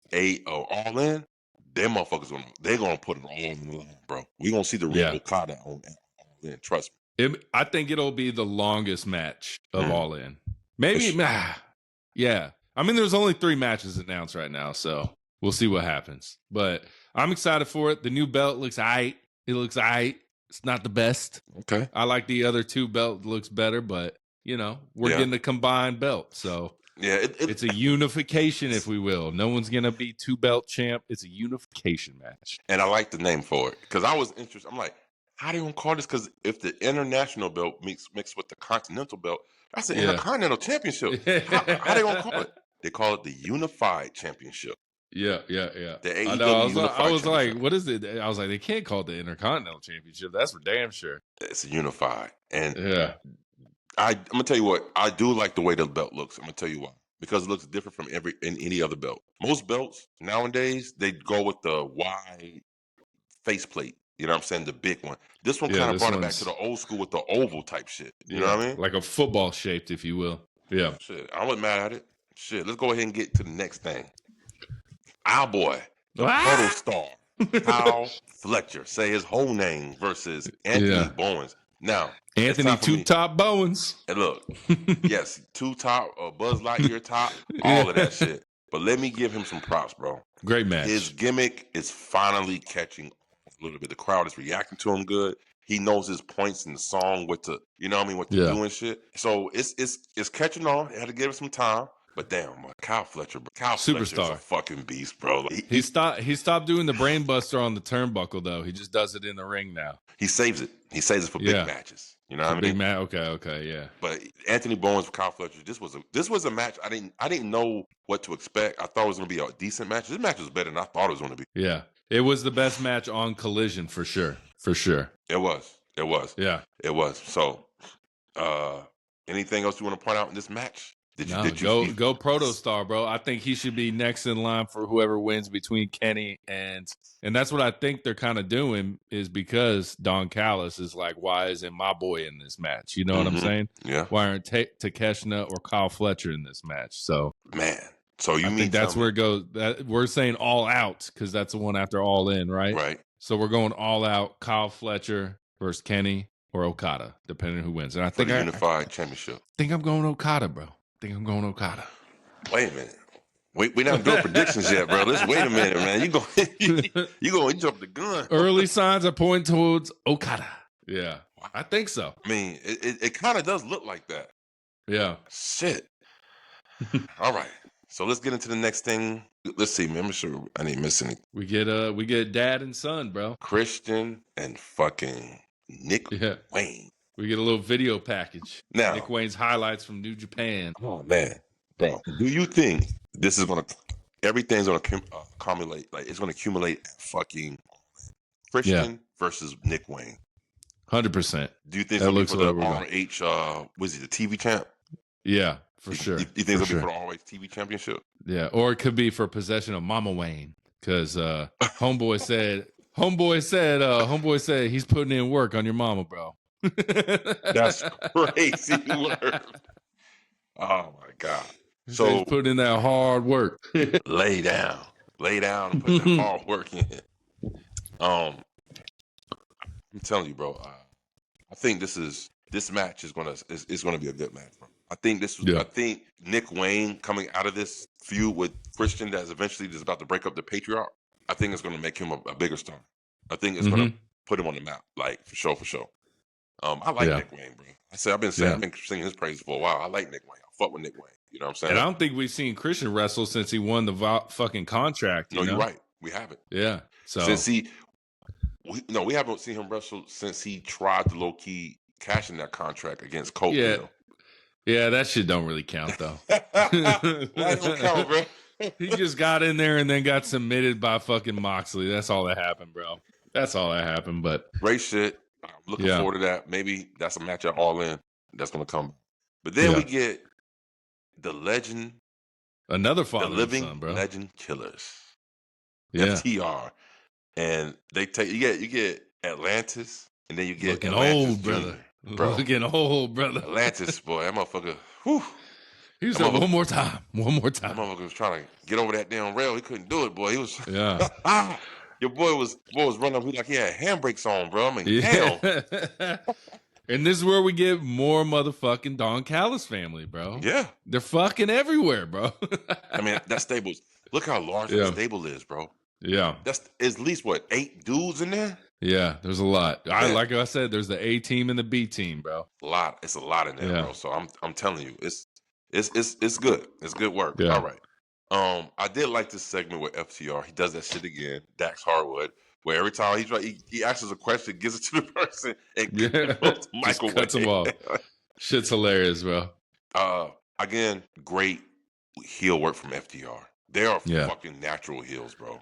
[SPEAKER 1] All In, them motherfuckers, they're going to put it all on the line, bro. We're going to see the real Okada on All In. Trust
[SPEAKER 2] me. I think it'll be the longest match of All In. Maybe, yeah. I mean, there's only 3 matches announced right now, so we'll see what happens. But I'm excited for it. The new belt looks aight. It looks aight. It's not the best.
[SPEAKER 1] Okay.
[SPEAKER 2] I like the other 2 belt looks better, but, we're getting a combined belt. So it's a unification, if we will. No one's going to be 2-belt champ. It's a unification match.
[SPEAKER 1] And I like the name for it because I was interested. I'm like, how they gonna call this? Because if the international belt mixed with the continental belt, that's the
[SPEAKER 2] Yeah.
[SPEAKER 1] Intercontinental Championship. How they gonna call it? They call it the Unified Championship.
[SPEAKER 2] Yeah.
[SPEAKER 1] The
[SPEAKER 2] I
[SPEAKER 1] AEW
[SPEAKER 2] know.
[SPEAKER 1] Unified
[SPEAKER 2] I was like,
[SPEAKER 1] Championship.
[SPEAKER 2] what is it? I was like, they can't call it the Intercontinental Championship. That's for damn sure.
[SPEAKER 1] It's unified. And
[SPEAKER 2] Yeah.
[SPEAKER 1] I'm gonna tell you what, I do like the way the belt looks. I'm gonna tell you why. Because it looks different from any other belt. Most belts nowadays, they go with the wide faceplate. You know what I'm saying? The big one. This one kind of brought it back to the old school with the oval type shit. You know what I mean?
[SPEAKER 2] Like a football shaped, if you will. Yeah.
[SPEAKER 1] Shit, I wasn't mad at it. Shit, let's go ahead and get to the next thing. Our boy, the Puddle Star, Kyle Fletcher. Say his whole name versus Anthony Bowens. Now,
[SPEAKER 2] Anthony Two Top Bowens.
[SPEAKER 1] And look, yes, two top, Buzz Lightyear top, all of that shit. But let me give him some props, bro.
[SPEAKER 2] Great match.
[SPEAKER 1] His gimmick is finally catching a little bit. The crowd is reacting to him good. He knows his points in the song, what to do and shit. So it's catching on. It had to give it some time. But damn, Kyle Fletcher, bro. Kyle Fletcher is a fucking beast, bro.
[SPEAKER 2] He stopped doing the brain buster on the turnbuckle though. He just does it in the ring now.
[SPEAKER 1] He saves it. He saves it for big matches. You know what I mean?
[SPEAKER 2] Big match. Okay, yeah.
[SPEAKER 1] But Anthony Bowens for Kyle Fletcher, this was a match I didn't know what to expect. I thought it was gonna be a decent match. This match was better than I thought it was gonna be.
[SPEAKER 2] Yeah. It was the best match on Collision for sure. For sure.
[SPEAKER 1] It was.
[SPEAKER 2] Yeah.
[SPEAKER 1] It was. So anything else you want to point out in this match?
[SPEAKER 2] Go Protostar, bro. I think he should be next in line for whoever wins between Kenny and that's what I think they're kind of doing is because Don Callis is like, why isn't my boy in this match? You know what I'm saying?
[SPEAKER 1] Yeah.
[SPEAKER 2] Why aren't Takeshita or Kyle Fletcher in this match? So
[SPEAKER 1] man, so you
[SPEAKER 2] I
[SPEAKER 1] mean
[SPEAKER 2] think that's where it goes. That we're saying All Out because that's the one after All In, right?
[SPEAKER 1] Right.
[SPEAKER 2] So we're going All Out. Kyle Fletcher versus Kenny or Okada, depending on who wins. And I think
[SPEAKER 1] Unified Championship.
[SPEAKER 2] I think I'm going Okada, bro. Wait a
[SPEAKER 1] minute. We're not doing predictions yet, bro. Let's wait a minute, man. You jump the gun.
[SPEAKER 2] Early signs are pointing towards Okada. Yeah, I think so.
[SPEAKER 1] I mean, it kind of does look like that.
[SPEAKER 2] Yeah.
[SPEAKER 1] Shit. All right. So let's get into the next thing. Let's see, man. I'm sure I didn't miss anything.
[SPEAKER 2] We get dad and son, bro.
[SPEAKER 1] Christian and fucking Nick Wayne.
[SPEAKER 2] We get a little video package.
[SPEAKER 1] Now,
[SPEAKER 2] Nick Wayne's highlights from New Japan.
[SPEAKER 1] Oh man, bro, do you think this is everything's gonna accumulate? Like it's gonna accumulate fucking Christian versus Nick Wayne?
[SPEAKER 2] 100%.
[SPEAKER 1] Do you think it's gonna be for the RH? Was he the TV champ?
[SPEAKER 2] Yeah, for sure.
[SPEAKER 1] You think it's gonna be for the RH TV championship?
[SPEAKER 2] Yeah, or it could be for possession of Mama Wayne because homeboy said he's putting in work on your mama, bro.
[SPEAKER 1] That's crazy word. Oh my god!
[SPEAKER 2] So he's putting in that hard work.
[SPEAKER 1] lay down, and put that hard work in. I'm telling you, bro. I think this match is gonna be a good match, bro. I think Nick Wayne coming out of this feud with Christian that's eventually just about to break up the Patriarch. I think it's gonna make him a bigger star. I think it's gonna put him on the map, like for sure. I like Nick Wayne, bro. I've been singing his praise for a while. I like Nick Wayne. I fuck with Nick Wayne. You know what I'm saying?
[SPEAKER 2] And I don't think we've seen Christian wrestle since he won the fucking contract.
[SPEAKER 1] You're right. We haven't.
[SPEAKER 2] Yeah. So
[SPEAKER 1] we haven't seen him wrestle since he tried to low key cash in that contract against Colt.
[SPEAKER 2] Yeah. Yeah, that shit don't really count though.
[SPEAKER 1] Why don't count, bro?
[SPEAKER 2] He just got in there and then got submitted by fucking Moxley. That's all that happened, bro. That's all that happened. But
[SPEAKER 1] great shit. I'm looking forward to that. Maybe that's a match at All In that's going to come. But then we get the legend.
[SPEAKER 2] Another father
[SPEAKER 1] the living
[SPEAKER 2] and son, bro.
[SPEAKER 1] Legend Killers.
[SPEAKER 2] Yeah.
[SPEAKER 1] FTR. And they take you get Atlantis and then you get
[SPEAKER 2] looking
[SPEAKER 1] Atlantis
[SPEAKER 2] old, brother. Bro. Looking old, brother.
[SPEAKER 1] Atlantis, boy. That motherfucker. Whew.
[SPEAKER 2] He said one more time. That
[SPEAKER 1] motherfucker was trying to get over that damn rail. He couldn't do it, boy. He was Your boy was running up. He like he had handbrakes on, bro. I mean, hell.
[SPEAKER 2] And this is where we get more motherfucking Don Callis family, bro.
[SPEAKER 1] Yeah.
[SPEAKER 2] They're fucking everywhere, bro.
[SPEAKER 1] I mean, that stable's look how large that stable is, bro.
[SPEAKER 2] Yeah.
[SPEAKER 1] That's at least 8 dudes in there?
[SPEAKER 2] Yeah, there's a lot. Like I said, there's the A team and the B team, bro.
[SPEAKER 1] It's a lot in there, bro. So I'm telling you, it's good. It's good work. Yeah. All right. I did like this segment with FTR. He does that shit again. Dax Harwood. where every time he asks a question, gives it to the person, and
[SPEAKER 2] just cuts him off. Shit's hilarious, bro.
[SPEAKER 1] Again, great heel work from FTR. They are fucking natural heels, bro.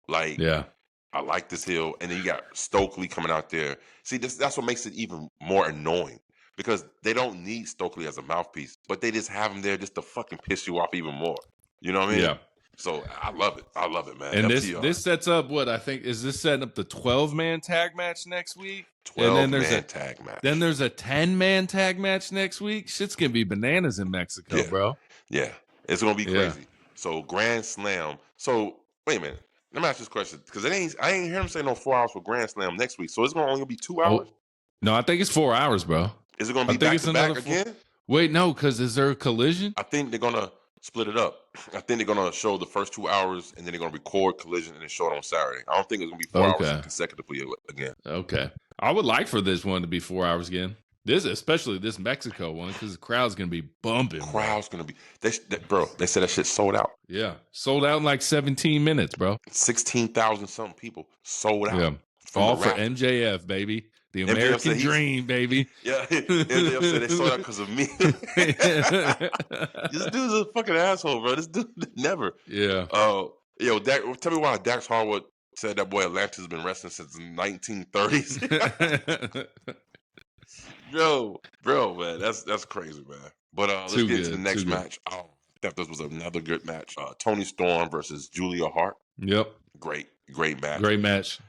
[SPEAKER 1] Like, I like this heel, and then you got Stokely coming out there. See, that's what makes it even more annoying, because they don't need Stokely as a mouthpiece, but they just have him there just to fucking piss you off even more. You know what I mean? Yeah. So I love it. I love it, man.
[SPEAKER 2] And this sets up what I think is this setting up the 12-man tag match next week.
[SPEAKER 1] 12-man tag match.
[SPEAKER 2] Then there's a 10-man tag match next week. Shit's gonna be bananas in Mexico, bro.
[SPEAKER 1] Yeah, it's gonna be crazy. So Grand Slam. So wait a minute. Let me ask this question, because I ain't hear him say no 4 hours for Grand Slam next week. So it's gonna only be 2 hours.
[SPEAKER 2] No, I think it's 4 hours, bro.
[SPEAKER 1] Is it gonna be back to back again?
[SPEAKER 2] Wait, no, because is there a collision?
[SPEAKER 1] I think they're gonna split it up. I think they're gonna show the first 2 hours, and then they're gonna record collision and then show it on Saturday. I don't think it's gonna be 4 hours consecutively again. Okay.
[SPEAKER 2] I would like for this one to be 4 hours again. Especially this Mexico one, because the crowd's gonna be bumping.
[SPEAKER 1] Crowd's gonna be, bro. They said that shit sold out.
[SPEAKER 2] Yeah, sold out in like 17 minutes, bro.
[SPEAKER 1] 16,000 something people sold out.
[SPEAKER 2] Yeah, all for MJF, baby. The American dream, baby.
[SPEAKER 1] Yeah, MJF said they sold out because of me. This dude's a fucking asshole, bro. This dude never.
[SPEAKER 2] Yeah.
[SPEAKER 1] Yo, tell me why Dax Harwood said that boy Atlantis has been wrestling since the 1930s. Yo, bro, man, that's crazy, man. But let's get into the next match. I thought this was another good match. Toni Storm versus Julia Hart.
[SPEAKER 2] Yep.
[SPEAKER 1] Great match.
[SPEAKER 2] Great match.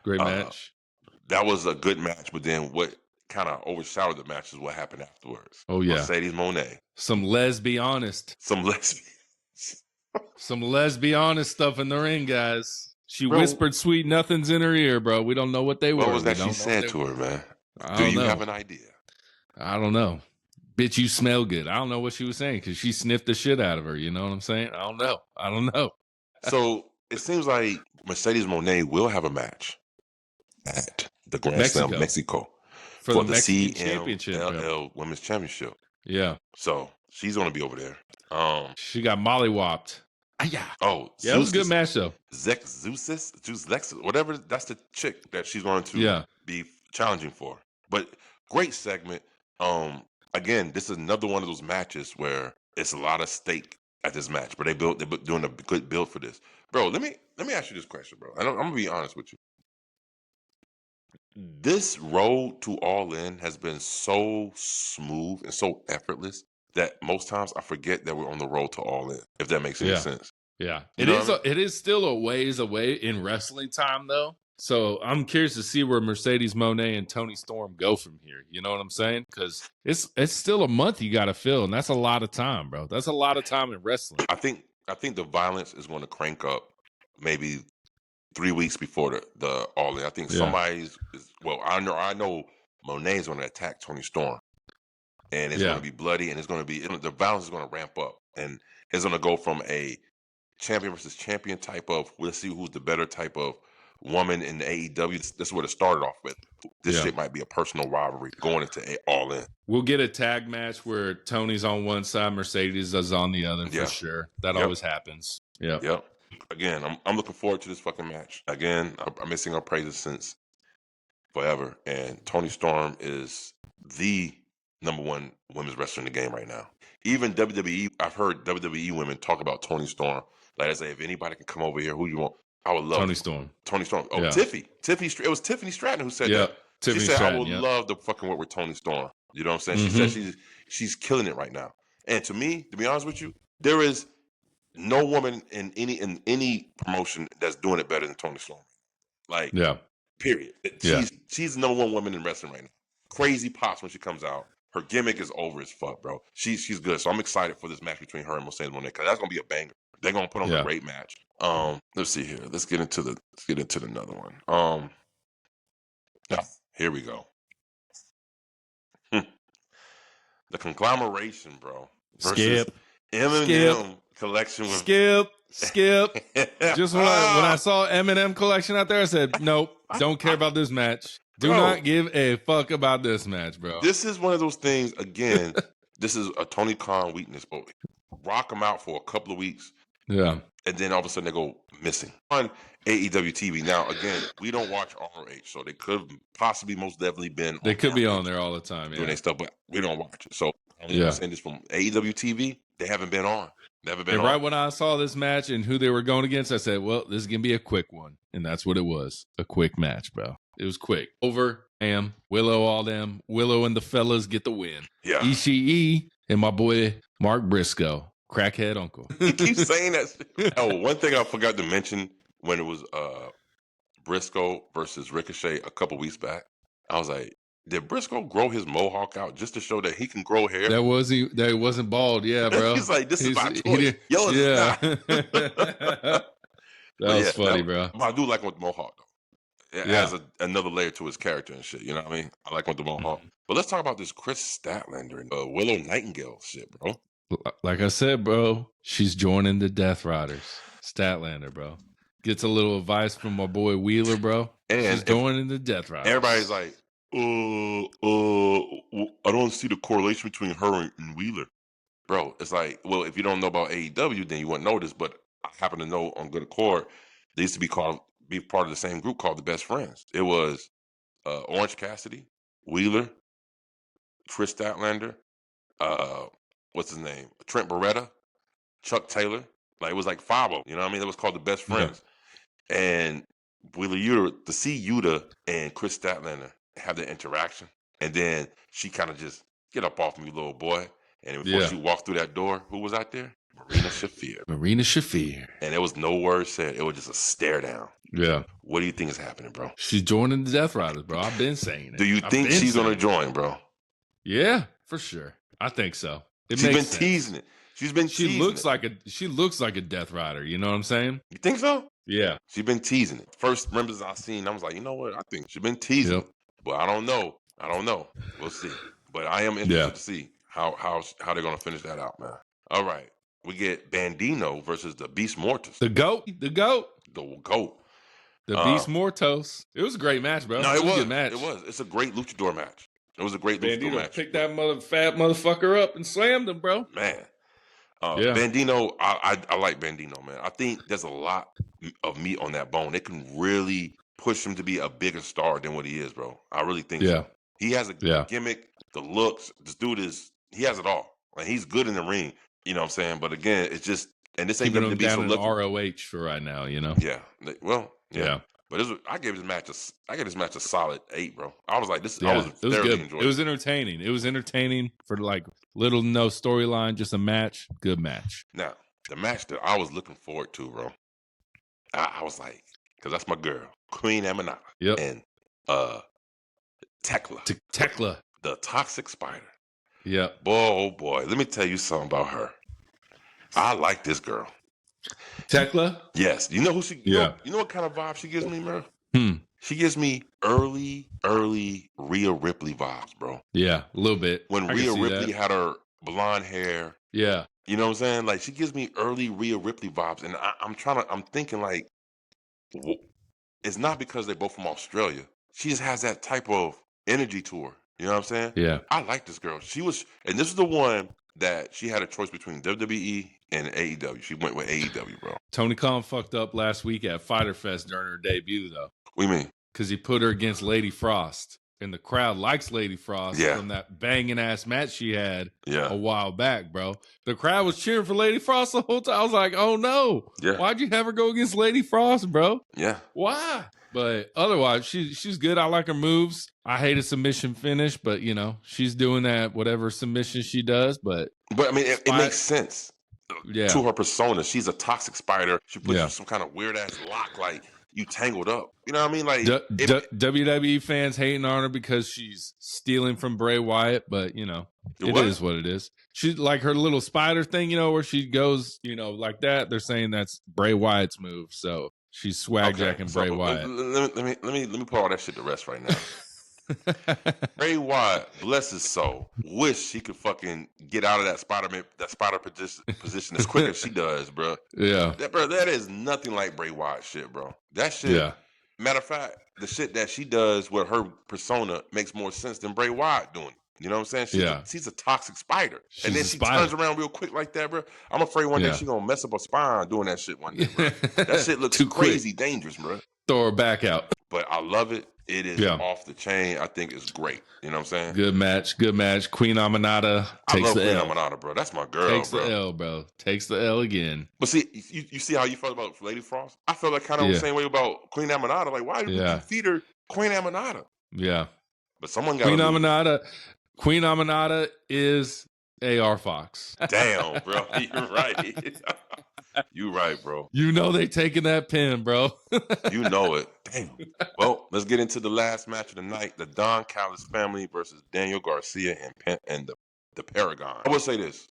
[SPEAKER 1] That was a good match, but then what kind of overshadowed the match is what happened afterwards.
[SPEAKER 2] Oh, yeah.
[SPEAKER 1] Mercedes Monet.
[SPEAKER 2] Some let's be honest stuff in the ring, guys. She whispered sweet nothings in her ear, bro. We don't know what they were.
[SPEAKER 1] What was that she said to her, man? Do you have an idea?
[SPEAKER 2] I don't know. Bitch, you smell good. I don't know what she was saying, because she sniffed the shit out of her. You know what I'm saying? I don't know.
[SPEAKER 1] So it seems like Mercedes Monet will have a match at the Grand Slam Mexico
[SPEAKER 2] for the Mexican Championship,
[SPEAKER 1] Women's Championship.
[SPEAKER 2] Yeah.
[SPEAKER 1] So she's going to be over there.
[SPEAKER 2] She got mollywopped.
[SPEAKER 1] Yeah.
[SPEAKER 2] It was a good match though.
[SPEAKER 1] Zeus, whatever. That's the chick that she's going to be challenging for. But great segment. Again, this is another one of those matches where it's a lot of stake at this match, but they're doing a good build for this, bro. Let me ask you this question, bro. I'm gonna be honest with you. This road to All In has been so smooth and so effortless that most times I forget that we're on the road to All In, if that makes any sense.
[SPEAKER 2] Yeah. It is still a ways away in wrestling time, though. So I'm curious to see where Mercedes Monet and Toni Storm go from here. You know what I'm saying? Because it's still a month you got to fill, and that's a lot of time, bro. That's a lot of time in wrestling.
[SPEAKER 1] I think the violence is going to crank up maybe 3 weeks before the All In. I think I know Monet's going to attack Toni Storm, and it's going to be bloody, and the violence is going to ramp up, and it's going to go from a champion versus champion type of, let's see who's the better type of woman in the AEW. This is what it started off with. This shit might be a personal rivalry going into All In.
[SPEAKER 2] We'll get a tag match where Tony's on one side, Mercedes is on the other for sure. That always happens.
[SPEAKER 1] Yep. Again, I'm looking forward to this fucking match. Again, I'm missing our praises since forever. And Toni Storm is the number one women's wrestler in the game right now. Even WWE, I've heard WWE women talk about Toni Storm. Like I say, if anybody can come over here, who you want? I would love
[SPEAKER 2] Toni Storm.
[SPEAKER 1] Oh, Tiffany. It was Tiffany Stratton who said that. She said, I would love to fucking work with Toni Storm. You know what I'm saying? She said she's killing it right now. And to me, to be honest with you, there is no woman in any promotion that's doing it better than Toni Storm. Like, period. She's the number one woman in wrestling right now. Crazy pops when she comes out. Her gimmick is over as fuck, bro. She's good. So I'm excited for this match between her and Mercedes Monet, because that's gonna be a banger. They're gonna put on a great match. Let's see here. Let's get into another one. Here we go. The conglomeration, bro. Versus M&M collection.
[SPEAKER 2] Skip. Just when I saw M&M collection out there, I said, nope, don't care about this match. Do not give a fuck about this match, bro.
[SPEAKER 1] This is one of those things, again, this is a Tony Khan weakness, but rock him out for a couple of weeks.
[SPEAKER 2] Yeah.
[SPEAKER 1] and then all of a sudden they go missing on AEW TV. Now, again, we don't watch ROH, so they could have possibly most definitely been.
[SPEAKER 2] They could be on there all the time,
[SPEAKER 1] doing their stuff, but we don't watch it. So I'm saying this from AEW TV, they haven't been on. Never been on.
[SPEAKER 2] Right when I saw this match and who they were going against, I said, well, this is going to be a quick one. And that's what it was. A quick match, bro. It was quick. Over, Willow, all them. Willow and the fellas get the win.
[SPEAKER 1] Yeah.
[SPEAKER 2] Ishii and my boy Mark Briscoe, crackhead uncle.
[SPEAKER 1] He keeps saying that. Oh, one thing I forgot to mention when it was Briscoe versus Ricochet a couple weeks back, I was like, did Briscoe grow his mohawk out just to show that he can grow hair?
[SPEAKER 2] That wasn't bald, yeah, bro.
[SPEAKER 1] He's like, this is my choice. Yo,
[SPEAKER 2] yeah.
[SPEAKER 1] That
[SPEAKER 2] was funny, bro.
[SPEAKER 1] But I do like him with the mohawk, though. It adds another layer to his character and shit. You know what I mean? I like him with the mohawk. But let's talk about this Chris Statlander and Willow Nightingale shit, bro.
[SPEAKER 2] Like I said, bro, she's joining the Death Riders. Statlander, bro. Gets a little advice from my boy Wheeler, bro. And she's joining the Death Riders.
[SPEAKER 1] Everybody's like, I don't see the correlation between her and Wheeler. Bro, it's like, well, if you don't know about AEW, then you wouldn't know this, but I happen to know on good accord, they used to be part of the same group called the Best Friends. It was Orange Cassidy, Wheeler, Chris Statlander, what's his name? Trent Beretta, Chuck Taylor. Like, it was like 5 of them, you know what I mean? It was called the Best Friends. Yeah. And Wheeler Yuta, to see Yuta and Chris Statlander have the interaction, and then she kind of just, get up off me, little boy. And before she walked through that door, who was out there? Marina Shafir. And there was no word said. It was just a stare down.
[SPEAKER 2] Yeah.
[SPEAKER 1] What do you think is happening, bro?
[SPEAKER 2] She's joining the Death Riders, bro. I've been saying it.
[SPEAKER 1] Do you think she's going to join, bro?
[SPEAKER 2] Yeah, for sure. I think so.
[SPEAKER 1] She's been teasing it. She looks
[SPEAKER 2] like a Death Rider. You know what I'm saying?
[SPEAKER 1] You think so?
[SPEAKER 2] Yeah.
[SPEAKER 1] She's been teasing it. First members I seen, I was like, you know what? I think she's been teasing it. But I don't know. We'll see. But I am interested to see how they're going to finish that out, man. All right. We get Bandito versus the Beast Mortis.
[SPEAKER 2] The GOAT.
[SPEAKER 1] The GOAT.
[SPEAKER 2] The Beast Mortos. It was a great match, bro.
[SPEAKER 1] No, it was.
[SPEAKER 2] A good match.
[SPEAKER 1] It was. It's a great luchador match. It was a great luchador match.
[SPEAKER 2] Picked that fat motherfucker up and slammed him, bro.
[SPEAKER 1] Man. Bandito, I like Bandito, man. I think there's a lot of meat on that bone. It can really push him to be a bigger star than what he is, bro. I really think so. He has a gimmick, the looks. This dude he has it all. Like, he's good in the ring. You know what I'm saying? But again, it's just, and this ain't going to be so
[SPEAKER 2] down in ROH for right now, you know?
[SPEAKER 1] Yeah. Well, yeah. But I gave this match a solid 8, bro. I was like, I was thoroughly enjoying it.
[SPEAKER 2] It was entertaining. It was entertaining for like little to no storyline, just a match. Good match.
[SPEAKER 1] Now, the match that I was looking forward to, bro, I was like, because that's my girl, Queen Aminata.
[SPEAKER 2] Yep.
[SPEAKER 1] And Tekla.
[SPEAKER 2] Tekla.
[SPEAKER 1] The Toxic Spider.
[SPEAKER 2] Yeah.
[SPEAKER 1] Boy, oh boy. Let me tell you something about her. I like this girl.
[SPEAKER 2] Tekla?
[SPEAKER 1] Yes. You know who she you know what kind of vibe she gives me, bro? She gives me early Rhea Ripley vibes, bro.
[SPEAKER 2] Yeah, a little bit.
[SPEAKER 1] When Rhea Ripley had her blonde hair.
[SPEAKER 2] Yeah.
[SPEAKER 1] You know what I'm saying? Like, she gives me early Rhea Ripley vibes. And I'm thinking like, it's not because they're both from Australia. She just has that type of energy to her. You know what I'm saying?
[SPEAKER 2] Yeah.
[SPEAKER 1] I like this girl. And this is the one that she had a choice between WWE and AEW. She went with AEW, bro.
[SPEAKER 2] Tony Khan fucked up last week at Fyter Fest during her debut, though.
[SPEAKER 1] What do you mean?
[SPEAKER 2] Because he put her against Lady Frost. And the crowd likes Lady Frost from that banging ass match she had a while back, bro. The crowd was cheering for Lady Frost the whole time. I was like, oh no. Yeah. Why'd you have her go against Lady Frost, bro?
[SPEAKER 1] Yeah.
[SPEAKER 2] Why? But otherwise, she's good. I like her moves. I hate a submission finish, but you know, she's doing that whatever submission she does. But
[SPEAKER 1] I mean, it makes sense to her persona. She's a toxic spider. She puts you some kind of weird ass lock, like you tangled up. You know what I mean? Like
[SPEAKER 2] WWE fans hating on her because she's stealing from Bray Wyatt, but you know, it is what it is. She's like her little spider thing, you know, where she goes, you know, like that. They're saying that's Bray Wyatt's move, so she's swag jacking Bray Wyatt.
[SPEAKER 1] Let me put all that shit to rest right now. Bray Wyatt, bless his soul, wish he could fucking get out of that spider position as quick as she does, bro.
[SPEAKER 2] Yeah,
[SPEAKER 1] that is nothing like Bray Wyatt shit, bro. That shit. Yeah. Matter of fact, the shit that she does with her persona makes more sense than Bray Wyatt doing it. You know what I'm saying? She's a toxic spider.
[SPEAKER 2] She's
[SPEAKER 1] and then
[SPEAKER 2] a
[SPEAKER 1] she
[SPEAKER 2] spider.
[SPEAKER 1] turns around real quick like that, bro. I'm afraid one day she's going to mess up her spine doing that shit one day, bro. That shit looks crazy dangerous, bro.
[SPEAKER 2] Throw her back out.
[SPEAKER 1] But I love it. It is off the chain. I think it's great. You know what I'm saying?
[SPEAKER 2] Good match. Queen Amanada takes the L.
[SPEAKER 1] Queen Amanada, bro. That's my girl,
[SPEAKER 2] Takes the L, bro. Takes the L again.
[SPEAKER 1] But see, you see how you felt about Lady Frost? I felt like kind of the same way about Queen Amanada. Like, why did you feed her Queen Amanada?
[SPEAKER 2] Yeah.
[SPEAKER 1] But someone got
[SPEAKER 2] Queen Amanada is AR Fox.
[SPEAKER 1] Damn, bro. You're right. You right, bro.
[SPEAKER 2] You know they taking that pin, bro.
[SPEAKER 1] You know it. Damn. Well, let's get into the last match of the night: the Don Callis family versus Daniel Garcia and the Paragon. I will say this: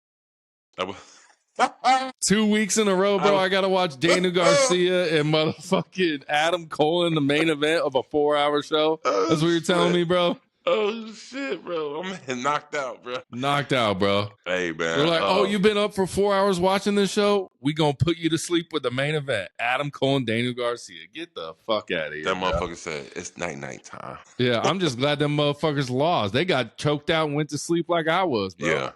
[SPEAKER 2] 2 weeks in a row, bro. I gotta watch Daniel Garcia and motherfucking Adam Cole in the main event of a 4-hour show. That's what you're telling me, bro.
[SPEAKER 1] Oh shit, bro! I'm knocked out, bro.
[SPEAKER 2] Knocked out, bro.
[SPEAKER 1] Hey, man.
[SPEAKER 2] They're like, oh, you've been up for 4 hours watching this show? We gonna put you to sleep with the main event. Adam Cole and Daniel Garcia. Get the fuck out of here.
[SPEAKER 1] That motherfucker said it's night time.
[SPEAKER 2] Yeah, I'm just glad them motherfuckers lost. They got choked out and went to sleep like I was, bro.
[SPEAKER 1] Yeah.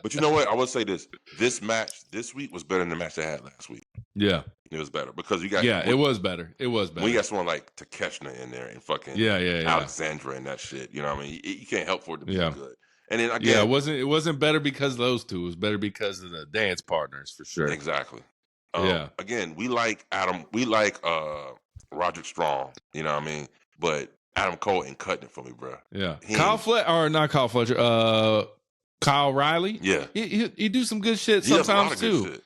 [SPEAKER 1] But you know what? I will say this. This match this week was better than the match they had last week.
[SPEAKER 2] Yeah.
[SPEAKER 1] It was better because you got
[SPEAKER 2] it was better. It was better.
[SPEAKER 1] We got someone like Takeshna in there and fucking Alexandra and that shit. You know what I mean? You can't help for it to be good. And then again,
[SPEAKER 2] it wasn't better because of those two. It was better because of the dance partners for sure.
[SPEAKER 1] Exactly. Again, we like Adam. We like Roderick Strong. You know what I mean? But Adam Cole ain't cutting it for me, bro.
[SPEAKER 2] Yeah. Not Kyle Fletcher. Kyle Riley.
[SPEAKER 1] Yeah.
[SPEAKER 2] He do some good shit sometimes too.
[SPEAKER 1] Shit.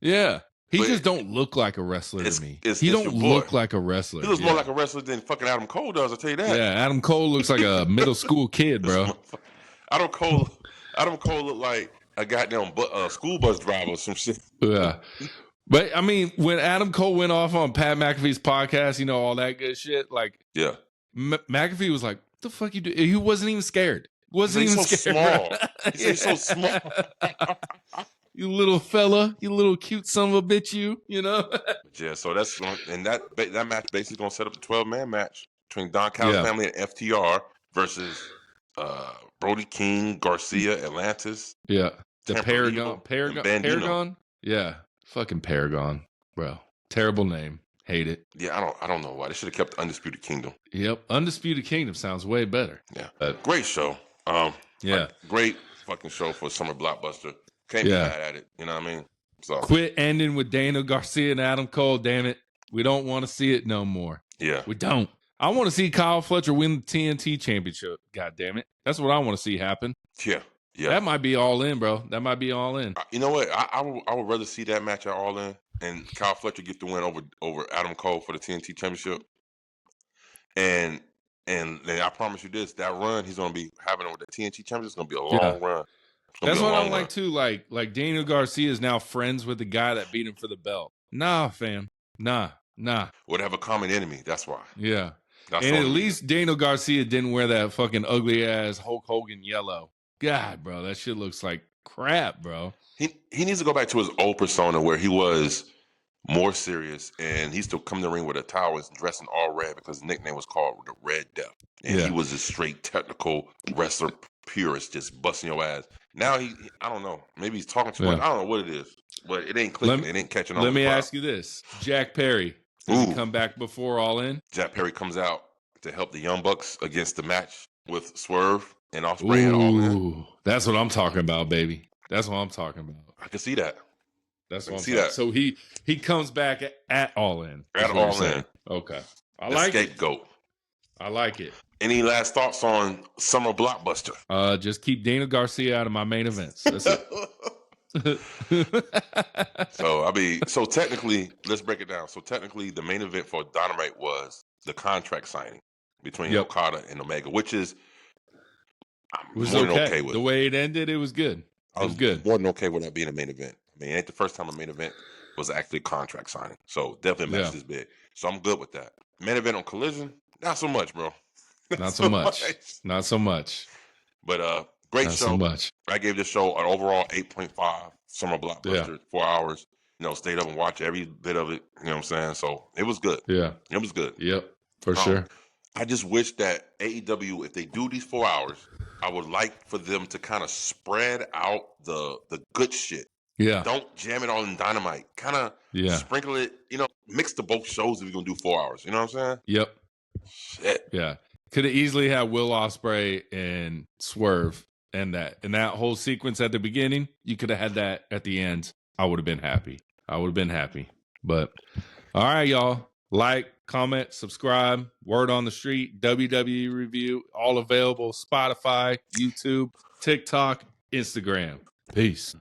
[SPEAKER 2] Yeah. He just don't look like a wrestler to me. He don't look like a wrestler.
[SPEAKER 1] He looks more like a wrestler than fucking Adam Cole does, I'll tell you that.
[SPEAKER 2] Yeah, Adam Cole looks like a middle school kid, bro.
[SPEAKER 1] Adam Cole looked like a goddamn school bus driver or some shit.
[SPEAKER 2] Yeah. But, I mean, when Adam Cole went off on Pat McAfee's podcast, you know, all that good shit, like, McAfee was like, what the fuck you do? He wasn't even scared. He's so
[SPEAKER 1] small. He's so small.
[SPEAKER 2] You little fella, you little cute son of a bitch, you know?
[SPEAKER 1] Yeah, so that match basically going to set up the 12-man match between Don Callis family and FTR versus Brody King, Garcia, Atlantis.
[SPEAKER 2] Yeah. The Paragon? Yeah. Fucking Paragon, bro. Terrible name. Hate it.
[SPEAKER 1] Yeah, I don't know why. They should have kept the Undisputed Kingdom.
[SPEAKER 2] Yep. Undisputed Kingdom sounds way better.
[SPEAKER 1] Yeah. Great show. Great fucking show for Summer Blockbuster. Can't be mad at it. You know what I mean? So
[SPEAKER 2] quit ending with Daniel Garcia and Adam Cole, damn it. We don't want to see it no more.
[SPEAKER 1] Yeah.
[SPEAKER 2] We don't. I want to see Kyle Fletcher win the TNT championship. God damn it. That's what I want to see happen.
[SPEAKER 1] Yeah. Yeah.
[SPEAKER 2] That might be all in, bro. That might be all in.
[SPEAKER 1] You know what? I would rather see that match at All In and Kyle Fletcher get the win over Adam Cole for the TNT championship. And I promise you this, that run he's going to be having with the TNT championship is going to be a long run.
[SPEAKER 2] That's what I like too. Like Daniel Garcia is now friends with the guy that beat him for the belt. Nah, fam. Nah.
[SPEAKER 1] Would have a common enemy. That's why.
[SPEAKER 2] Yeah. And at least Daniel Garcia didn't wear that fucking ugly ass Hulk Hogan yellow. God, bro, that shit looks like crap, bro.
[SPEAKER 1] He needs to go back to his old persona where he was more serious and he used to come to the ring with a towel and dressing all red because his nickname was called the Red Death. And he was a straight technical wrestler purist, just busting your ass. Now I don't know. Maybe he's talking too much. I don't know what it is, but it ain't clicking. It ain't catching on.
[SPEAKER 2] Let me ask you this: Jack Perry, does he come back before All In?
[SPEAKER 1] Jack Perry comes out to help the Young Bucks against the match with Swerve and Ospreay and All In.
[SPEAKER 2] That's what I'm talking about, baby. That's what I'm talking about.
[SPEAKER 1] I can see that.
[SPEAKER 2] That's what I'm saying. That. So he comes back at All In.
[SPEAKER 1] At All In.
[SPEAKER 2] Okay. I like
[SPEAKER 1] scapegoat.
[SPEAKER 2] I like it.
[SPEAKER 1] Any last thoughts on Summer Blockbuster?
[SPEAKER 2] Just keep Daniel Garcia out of my main events. That's it.
[SPEAKER 1] So technically, let's break it down. So technically, the main event for Dynamite was the contract signing between Okada and Omega, which is
[SPEAKER 2] was okay with. The way it ended, it was good. It was good.
[SPEAKER 1] More than okay with that being a main event. I mean, it ain't the first time a main event was actually contract signing. So definitely match this big. So I'm good with that. Main event on Collision, not so much, bro.
[SPEAKER 2] Not so much. Not so much.
[SPEAKER 1] But great
[SPEAKER 2] not
[SPEAKER 1] show.
[SPEAKER 2] So much.
[SPEAKER 1] I gave this show an overall 8.5. Summer Blockbuster, 4 hours. Stayed up and watched every bit of it. You know what I'm saying? So it was good.
[SPEAKER 2] Yeah.
[SPEAKER 1] It was good.
[SPEAKER 2] Yep. For sure.
[SPEAKER 1] I just wish that AEW, if they do these 4 hours, I would like for them to kind of spread out the good shit.
[SPEAKER 2] Yeah.
[SPEAKER 1] Don't jam it all in Dynamite. Kind of sprinkle it, mix the both shows if you're going to do 4 hours. You know what I'm saying?
[SPEAKER 2] Yep.
[SPEAKER 1] Shit.
[SPEAKER 2] Yeah. Could have easily had Will Ospreay and Swerve and that whole sequence at the beginning. You could have had that at the end. I would have been happy. But all right, y'all. Like, comment, subscribe, word on the street, WWE review, all available, Spotify, YouTube, TikTok, Instagram. Peace.